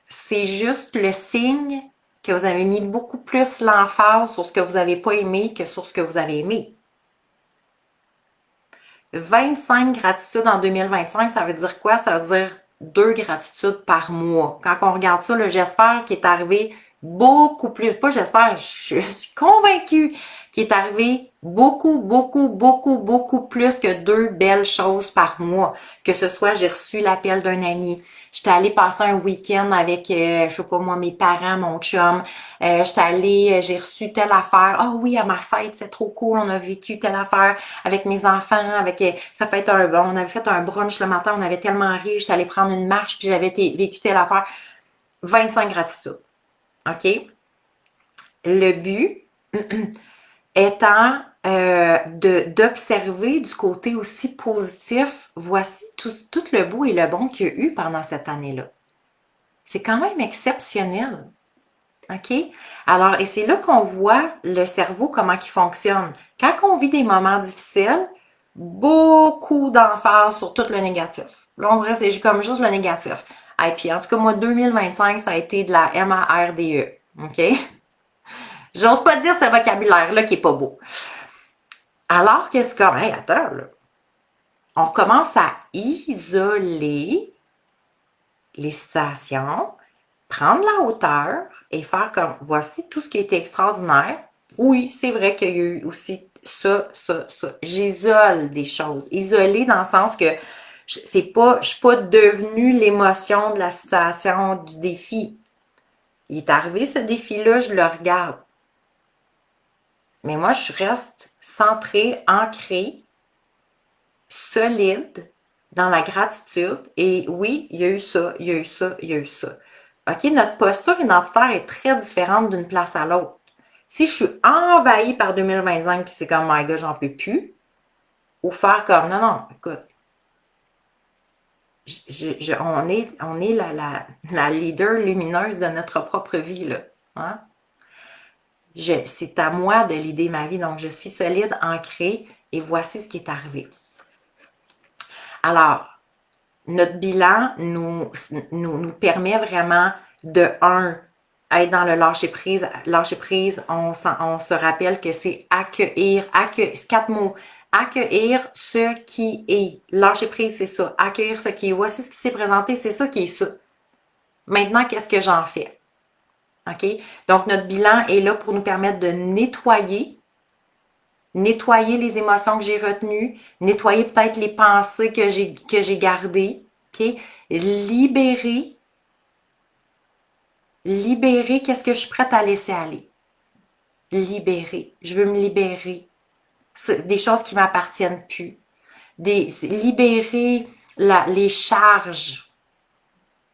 c'est juste le signe que vous avez mis beaucoup plus l'emphase sur ce que vous n'avez pas aimé que sur ce que vous avez aimé. 25 gratitudes en 2025, ça veut dire quoi? Ça veut dire 2 gratitudes par mois. Quand on regarde ça, j'espère qu'il est arrivé beaucoup plus, pas j'espère, je suis convaincue qu'il est arrivé beaucoup plus que 2 belles choses par mois. Que ce soit, j'ai reçu l'appel d'un ami, j'étais allée passer un week-end avec, je sais pas moi, mes parents, mon chum, j'ai reçu telle affaire, ah oui, à ma fête, c'est trop cool, on a vécu telle affaire avec mes enfants, ça peut être on avait fait un brunch le matin, on avait tellement ri, j'étais allée prendre une marche, puis j'avais vécu telle affaire. 25 gratitudes. OK? Le but étant d'observer du côté aussi positif, voici tout le beau et le bon qu'il y a eu pendant cette année-là. C'est quand même exceptionnel. OK? Alors, et c'est là qu'on voit le cerveau, comment il fonctionne. Quand on vit des moments difficiles, beaucoup d'emphase sur tout le négatif. Là, on dirait que c'est comme juste le négatif. Et puis, en tout cas, moi, 2025, ça a été de la MARDE. OK? J'ose pas dire ce vocabulaire-là qui est pas beau. Alors que c'est comme, hey, attends, là. On commence à isoler les situations, prendre la hauteur et faire comme, voici tout ce qui a été extraordinaire. Oui, c'est vrai qu'il y a eu aussi ça. J'isole des choses. Isoler dans le sens que je suis pas devenue l'émotion de la situation, du défi. Il est arrivé ce défi-là, je le regarde. Mais moi, je reste centrée, ancrée, solide dans la gratitude. Et oui, il y a eu ça, il y a eu ça, il y a eu ça. OK, notre posture identitaire est très différente d'une place à l'autre. Si je suis envahie par 2025 puis c'est comme, my God, j'en peux plus, ou faire comme, non, écoute, on est la leader lumineuse de notre propre vie, là. Hein? C'est à moi de leader ma vie, donc je suis solide, ancrée, et voici ce qui est arrivé. Alors, notre bilan nous permet vraiment de être dans le lâcher prise, on se rappelle que c'est accueillir, c'est 4 mots. Accueillir ce qui est. Lâcher prise, c'est ça. Accueillir ce qui est. Voici ce qui s'est présenté, c'est ça qui est ça. Maintenant, qu'est-ce que j'en fais? OK? Donc, notre bilan est là pour nous permettre de nettoyer les émotions que j'ai retenues, nettoyer peut-être les pensées que j'ai gardées, OK? Libérer, qu'est-ce que je suis prête à laisser aller? Libérer, je veux me libérer. Des choses qui ne m'appartiennent plus. Libérer les charges.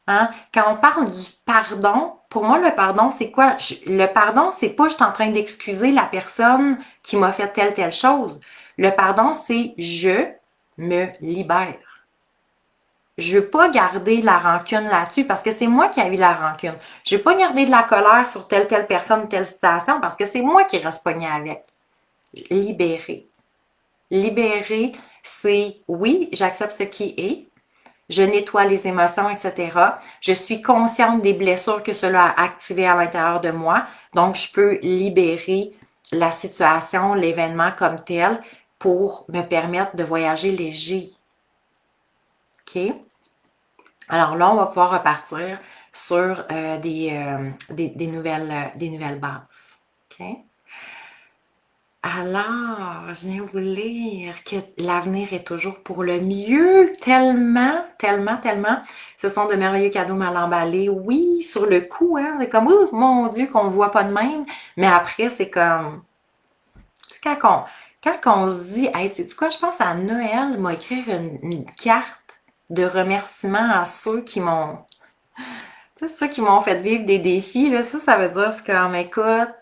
Hein? Quand on parle du pardon, pour moi, le pardon, c'est quoi? Le pardon, c'est pas je suis en train d'excuser la personne qui m'a fait telle chose. Le pardon, c'est je me libère. Je veux pas garder la rancune là-dessus parce que c'est moi qui ai eu la rancune. Je veux pas garder de la colère sur telle personne, telle situation parce que c'est moi qui reste pogné avec. Libérer. Libérer, c'est oui, j'accepte ce qui est, je nettoie les émotions, etc. Je suis consciente des blessures que cela a activées à l'intérieur de moi. Donc, je peux libérer la situation, l'événement comme tel pour me permettre de voyager léger. OK? Alors là, on va pouvoir repartir sur des nouvelles bases. OK? Alors, je viens vous lire que l'avenir est toujours pour le mieux, tellement, tellement, tellement. Ce sont de merveilleux cadeaux mal emballés. Oui, sur le coup, hein, c'est comme, oh mon Dieu, qu'on ne voit pas de même. Mais après, c'est comme, c'est quand on se dit, hey, tu sais quoi, je pense à Noël, m'a écrire une carte de remerciement à ceux qui m'ont, tu sais, ceux qui m'ont fait vivre des défis, là, ça veut dire, c'est comme, écoute,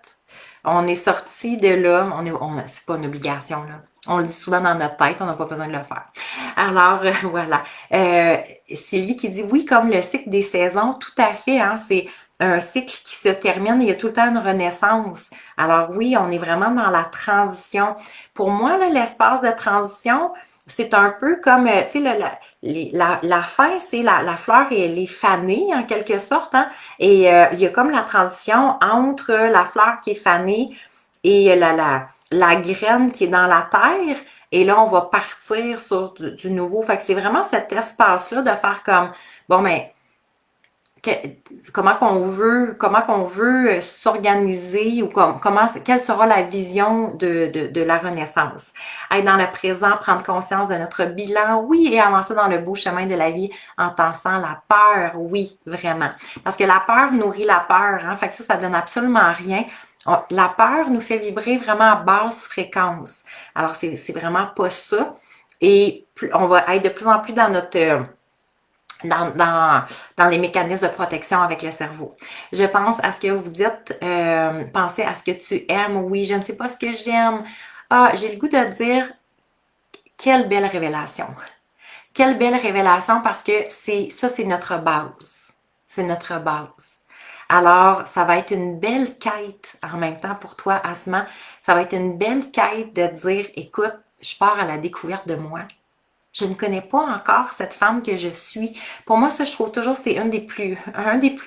on est sorti de là, c'est pas une obligation, là. On le dit souvent dans notre tête, on n'a pas besoin de le faire. Alors, voilà. Sylvie qui dit, oui, comme le cycle des saisons, tout à fait, hein, c'est un cycle qui se termine, il y a tout le temps une renaissance. Alors oui, on est vraiment dans la transition. Pour moi, là, l'espace de transition, c'est un peu comme, tu sais, la fin, c'est la fleur, elle est fanée en quelque sorte, hein, et il y a comme la transition entre la fleur qui est fanée et la graine qui est dans la terre. Et là, on va partir sur du nouveau. Fait que c'est vraiment cet espace-là de faire comme, bon, mais comment qu'on veut s'organiser ou quelle sera la vision de la Renaissance. Être dans le présent, prendre conscience de notre bilan, oui, et avancer dans le beau chemin de la vie en tensant la peur, oui, vraiment. Parce que la peur nourrit la peur, hein, fait que ça donne absolument rien. La peur nous fait vibrer vraiment à basse fréquence. Alors, c'est vraiment pas ça. Et on va être de plus en plus dans notre dans les mécanismes de protection avec le cerveau. Je pense à ce que vous dites, pensez à ce que tu aimes. Oui, je ne sais pas ce que j'aime. Ah, j'ai le goût de dire, quelle belle révélation. Quelle belle révélation parce que c'est notre base. C'est notre base. Alors, ça va être une belle quête en même temps pour toi, Asma. Ça va être une belle quête de dire, écoute, je pars à la découverte de moi. Je ne connais pas encore cette femme que je suis. Pour moi, ça, je trouve toujours, c'est un des plus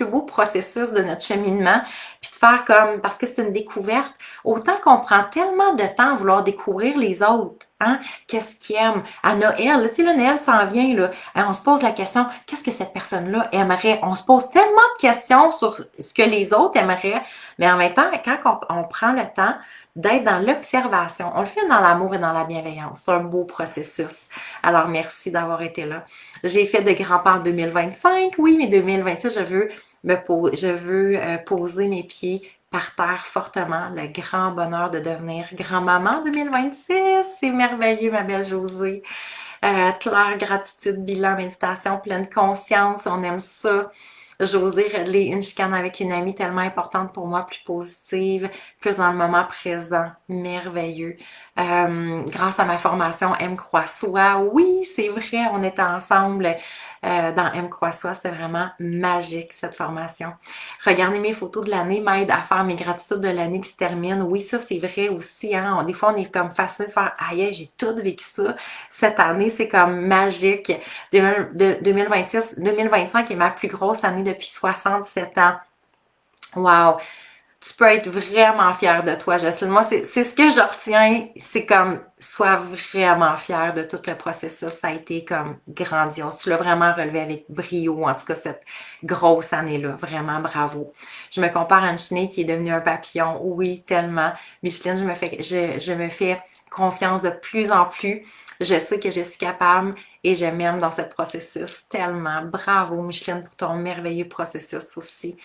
beaux processus de notre cheminement. Puis de faire comme, parce que c'est une découverte, autant qu'on prend tellement de temps à vouloir découvrir les autres. Hein? Qu'est-ce qu'ils aiment? À Noël, tu sais, là, Noël s'en vient, là. Hein, on se pose la question, qu'est-ce que cette personne-là aimerait? On se pose tellement de questions sur ce que les autres aimeraient. Mais en même temps, quand on prend le temps d'être dans l'observation. On le fait dans l'amour et dans la bienveillance. C'est un beau processus. Alors, merci d'avoir été là. J'ai fait de grands pas en 2025. Oui, mais 2026, je veux poser mes pieds par terre fortement. Le grand bonheur de devenir grand-maman 2026. C'est merveilleux, ma belle Josée. Claire, gratitude, bilan, méditation, pleine conscience. On aime ça. J'osais régler une chicane avec une amie tellement importante pour moi, plus positive, plus dans le moment présent, merveilleux. Grâce à ma formation M Croix Soi, oui, c'est vrai, on était ensemble dans M Croix Soi, c'était vraiment magique cette formation. Regarder mes photos de l'année m'aide à faire mes gratitudes de l'année qui se termine. Oui, ça c'est vrai aussi, hein. Des fois on est comme fasciné de faire, aïe, j'ai tout vécu ça. Cette année, c'est comme magique. 2025 est ma plus grosse année depuis 67 ans. Wow! Tu peux être vraiment fière de toi, Jocelyne. Moi, c'est ce que je retiens. C'est comme, sois vraiment fière de tout le processus. Ça a été comme grandiose. Tu l'as vraiment relevé avec brio, en tout cas, cette grosse année-là. Vraiment, bravo. Je me compare à une chenille qui est devenue un papillon. Oui, tellement. Micheline, je me fais confiance de plus en plus. Je sais que je suis capable et je m'aime dans ce processus tellement. Bravo, Micheline, pour ton merveilleux processus aussi.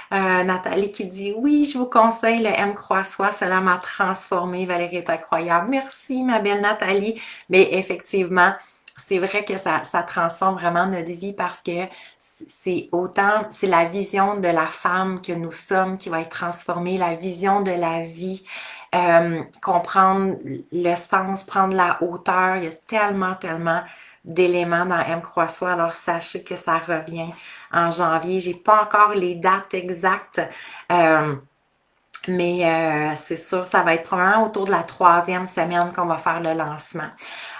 Nathalie qui dit oui, je vous conseille le M Croix-Soi, cela m'a transformée. Valérie est incroyable. Merci, ma belle Nathalie. Mais effectivement, c'est vrai que ça transforme vraiment notre vie parce que c'est la vision de la femme que nous sommes qui va être transformée, la vision de la vie, comprendre le sens, prendre la hauteur. Il y a tellement, tellement d'éléments dans M Croix-Soi. Alors, sachez que ça revient en janvier. J'ai pas encore les dates exactes, euh, mais c'est sûr, ça va être probablement autour de la 3e semaine qu'on va faire le lancement.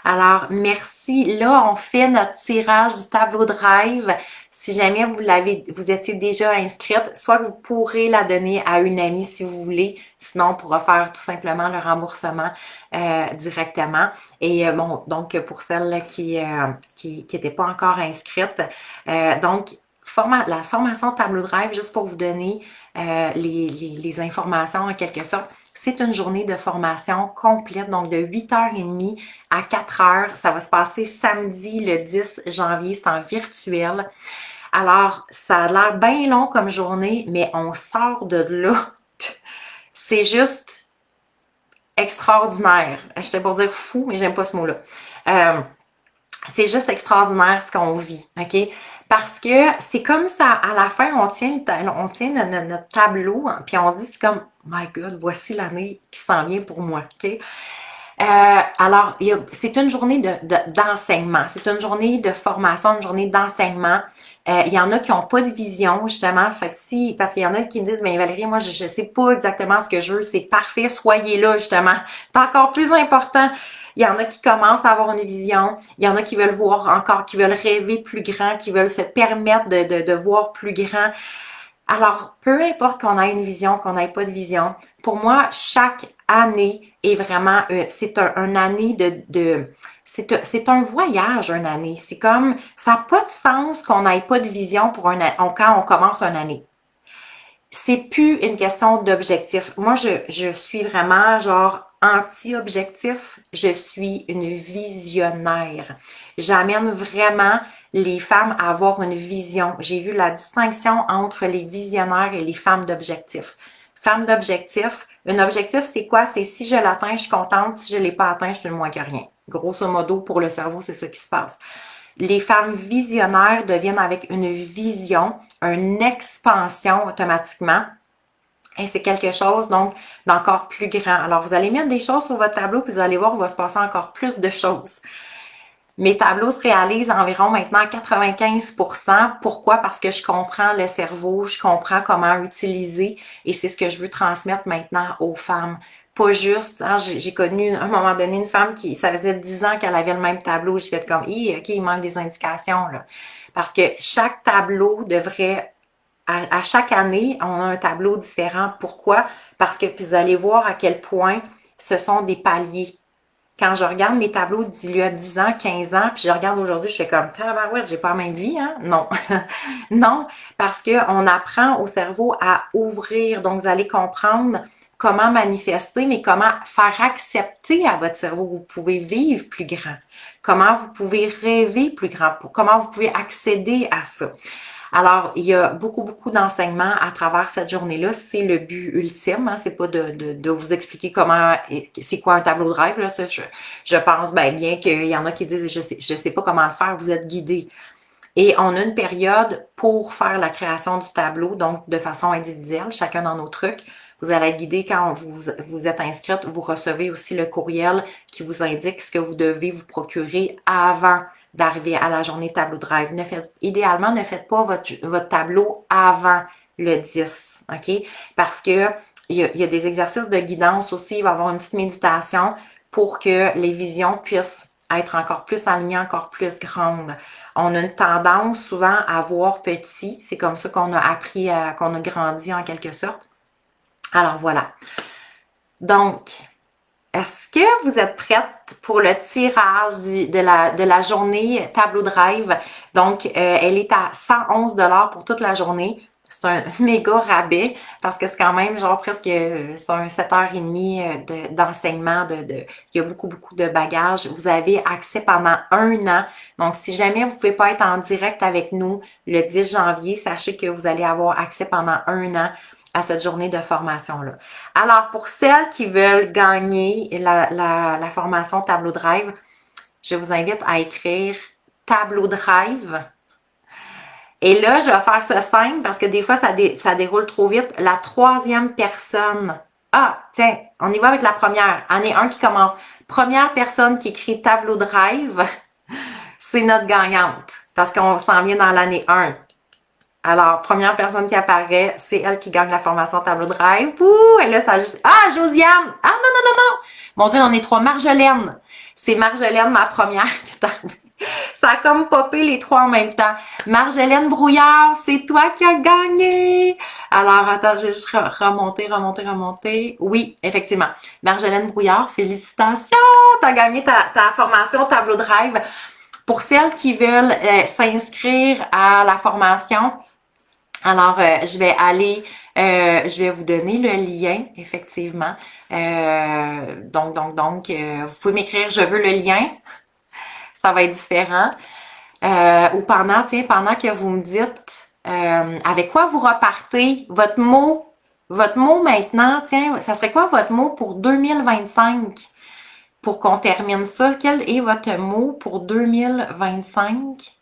Alors, merci. Là, on fait notre tirage du tableau de rêve. Si jamais vous étiez déjà inscrite, soit vous pourrez la donner à une amie si vous voulez, sinon on pourra faire tout simplement le remboursement directement. Et bon, donc pour celles qui étaient pas encore inscrites, donc la formation tableau de rêve, juste pour vous donner les informations en quelque sorte, c'est une journée de formation complète, donc de 8h30 à 4h. Ça va se passer samedi le 10 janvier, c'est en virtuel. Alors, ça a l'air bien long comme journée, mais on sort de là. C'est juste extraordinaire. J'étais pour dire fou, mais j'aime pas ce mot-là. Euh, c'est juste extraordinaire ce qu'on vit, OK? Parce que c'est comme ça, à la fin, on tient notre tableau, hein, puis on dit, c'est comme, my God, voici l'année qui s'en vient pour moi, OK? Alors, c'est une journée d'enseignement, c'est une journée de formation, une journée d'enseignement. Il y en a qui n'ont pas de vision, justement. Fait que parce qu'il y en a qui me disent, mais Valérie, moi, je sais pas exactement ce que je veux, c'est parfait, soyez là, justement. C'est encore plus important. Il y en a qui commencent à avoir une vision. Il y en a qui veulent voir encore, qui veulent rêver plus grand, qui veulent se permettre de voir plus grand. Alors, peu importe qu'on ait une vision, qu'on n'ait pas de vision, pour moi, chaque année est vraiment, c'est une année c'est un voyage, une année. C'est comme, ça n'a pas de sens qu'on n'ait pas de vision quand on commence une année. C'est plus une question d'objectif. Moi, je suis vraiment genre anti-objectif. Je suis une visionnaire. J'amène vraiment les femmes à avoir une vision. J'ai vu la distinction entre les visionnaires et les femmes d'objectif. Femme d'objectif, un objectif, c'est quoi? C'est si je l'atteins, je suis contente. Si je ne l'ai pas atteint, je suis de moins que rien. Grosso modo, pour le cerveau, c'est ça qui se passe. Les femmes visionnaires deviennent avec une vision, une expansion automatiquement. Et c'est quelque chose, donc, d'encore plus grand. Alors, vous allez mettre des choses sur votre tableau, puis vous allez voir, il va se passer encore plus de choses. Mes tableaux se réalisent environ maintenant à 95%. Pourquoi? Parce que je comprends le cerveau, je comprends comment utiliser et c'est ce que je veux transmettre maintenant aux femmes. Pas juste, hein, j'ai connu à un moment donné une femme ça faisait 10 ans qu'elle avait le même tableau. J'ai fait comme, OK, il manque des indications, là. Parce que chaque tableau devrait, à chaque année, on a un tableau différent. Pourquoi? Parce que vous allez voir à quel point ce sont des paliers. Quand je regarde mes tableaux d'il y a 10 ans, 15 ans, puis je regarde aujourd'hui, je fais comme tabarouette, j'ai pas la même vie, hein? Non. Non, parce qu'on apprend au cerveau à ouvrir. Donc, vous allez comprendre comment manifester, mais comment faire accepter à votre cerveau que vous pouvez vivre plus grand. Comment vous pouvez rêver plus grand. Comment vous pouvez accéder à ça. Alors, il y a beaucoup, beaucoup d'enseignements à travers cette journée-là. C'est le but ultime, hein? C'est pas de vous expliquer comment, c'est quoi un tableau de rêve, là. Ça, je pense bien qu'il y en a qui disent, je sais pas comment le faire, vous êtes guidés. Et on a une période pour faire la création du tableau, donc de façon individuelle, chacun dans nos trucs. Vous allez être guidé quand vous êtes inscrite. Vous recevez aussi le courriel qui vous indique ce que vous devez vous procurer avant d'arriver à la journée tableau de rêve. Idéalement, ne faites pas votre tableau avant le 10, OK? Parce que il y a des exercices de guidance aussi. Il va y avoir une petite méditation pour que les visions puissent être encore plus alignée, encore plus grande. On a une tendance souvent à voir petit. C'est comme ça qu'on a appris, qu'on a grandi en quelque sorte. Alors voilà. Donc, est-ce que vous êtes prête pour le tirage de la journée Tableau Drive? Donc, elle est à 111 $ pour toute la journée. C'est un méga rabais parce que c'est quand même genre presque c'est un 7h30 d'enseignement. Il y a beaucoup, beaucoup de bagages. Vous avez accès pendant un an. Donc, si jamais vous ne pouvez pas être en direct avec nous le 10 janvier, sachez que vous allez avoir accès pendant un an à cette journée de formation-là. Alors, pour celles qui veulent gagner la formation Tableau Drive, je vous invite à écrire Tableau Drive. Et là, je vais faire ça simple parce que des fois, ça déroule trop vite. La troisième personne. Ah, tiens, on y va avec la première. Année 1 qui commence. Première personne qui écrit Tableau Drive, c'est notre gagnante parce qu'on s'en vient dans l'année 1. Alors, première personne qui apparaît, c'est elle qui gagne la formation Tableau Drive. Ouh, et là, ça... Ah, Josiane! Ah, non! Mon Dieu, on est trois. Marjolaine. C'est Marjolaine, ma première. Ça a comme popé les trois en même temps. Marjolaine Brouillard, c'est toi qui as gagné! Alors, attends, je vais juste remonter. Oui, effectivement. Marjolaine Brouillard, félicitations! Tu as gagné ta formation Tableau Drive. Pour celles qui veulent s'inscrire à la formation, alors, je vais vous donner le lien, effectivement. Donc, vous pouvez m'écrire « Je veux le lien ». Ça va être différent. Ou pendant que vous me dites avec quoi vous repartez, votre mot maintenant, tiens, ça serait quoi votre mot pour 2025? Pour qu'on termine ça, quel est votre mot pour 2025?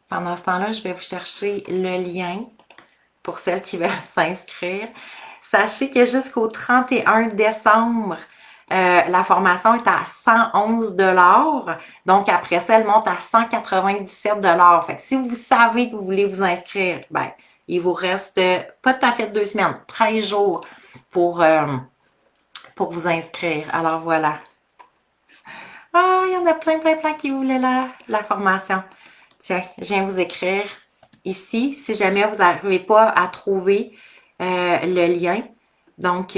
Pendant ce temps-là, je vais vous chercher le lien pour celles qui veulent s'inscrire. Sachez que jusqu'au 31 décembre, la formation est à 111 $. Donc, après ça, elle monte à 197 $. Fait que si vous savez que vous voulez vous inscrire, ben, il vous reste pas tout à fait 2 semaines, 13 jours pour vous inscrire. Alors, voilà. Ah, il y en a plein qui voulaient la formation. Tiens, je viens vous écrire ici, si jamais vous n'arrivez pas à trouver le lien. Donc,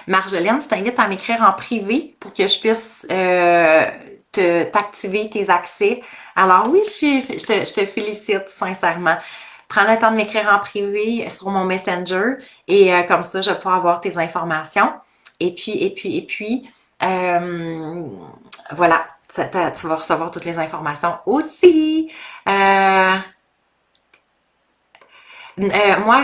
Marjolaine, je t'invite à m'écrire en privé pour que je puisse t'activer tes accès. Alors oui, je te félicite sincèrement. Prends le temps de m'écrire en privé sur mon Messenger et comme ça, je vais pouvoir avoir tes informations. Et puis, voilà. Tu vas recevoir toutes les informations aussi. Moi,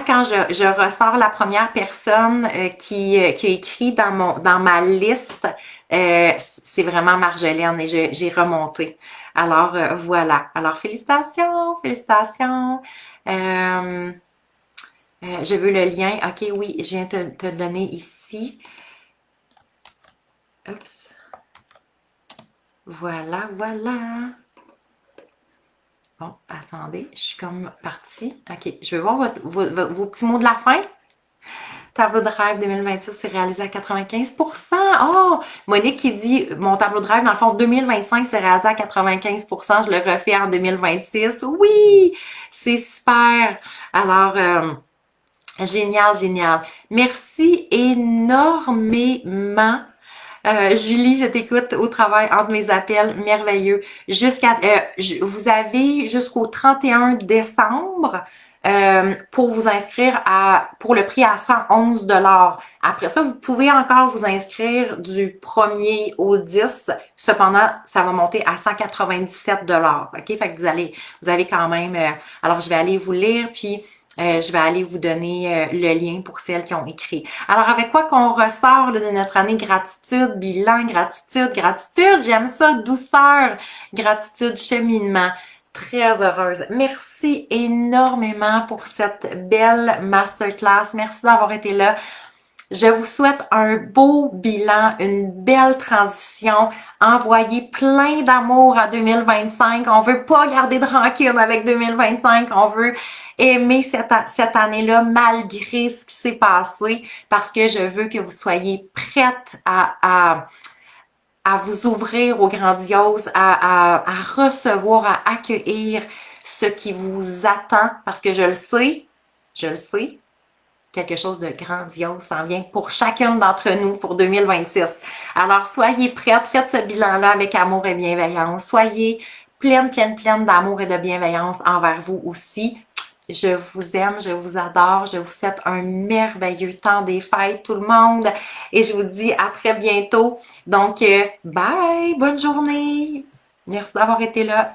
quand je ressors la première personne qui a écrit dans ma liste, c'est vraiment Marjolaine et j'ai remonté. Alors, voilà. Alors, félicitations. Je veux le lien. OK, oui, je viens te le donner ici. Oups. Voilà. Bon, attendez, je suis comme partie. OK, je vais voir vos petits mots de la fin. Tableau de rêve 2026, c'est réalisé à 95%. Oh! Monique qui dit, mon tableau de rêve, dans le fond, 2025, c'est réalisé à 95%. Je le refais en 2026. Oui! C'est super! Alors, génial. Merci énormément. Julie, je t'écoute au travail entre mes appels, merveilleux. Vous avez jusqu'au 31 décembre pour vous inscrire pour le prix à 111 $. Après ça, vous pouvez encore vous inscrire du 1er au 10. Cependant, ça va monter à 197 $. OK? Fait que vous avez quand même... alors, je vais aller vous lire, puis... je vais aller vous donner le lien pour celles qui ont écrit. Alors, avec quoi qu'on ressort là, de notre année gratitude, bilan, gratitude, j'aime ça, douceur, gratitude, cheminement. Très heureuse. Merci énormément pour cette belle masterclass. Merci d'avoir été là. Je vous souhaite un beau bilan, une belle transition. Envoyez plein d'amour à 2025. On veut pas garder de rancune avec 2025. On veut aimer cette année-là malgré ce qui s'est passé parce que je veux que vous soyez prêtes à vous ouvrir au grandiose, à recevoir, à accueillir ce qui vous attend parce que je le sais, quelque chose de grandiose s'en vient pour chacune d'entre nous pour 2026. Alors, soyez prêtes, faites ce bilan-là avec amour et bienveillance. Soyez pleine d'amour et de bienveillance envers vous aussi. Je vous aime, je vous adore, je vous souhaite un merveilleux temps des fêtes, tout le monde. Et je vous dis à très bientôt. Donc, bye, bonne journée. Merci d'avoir été là.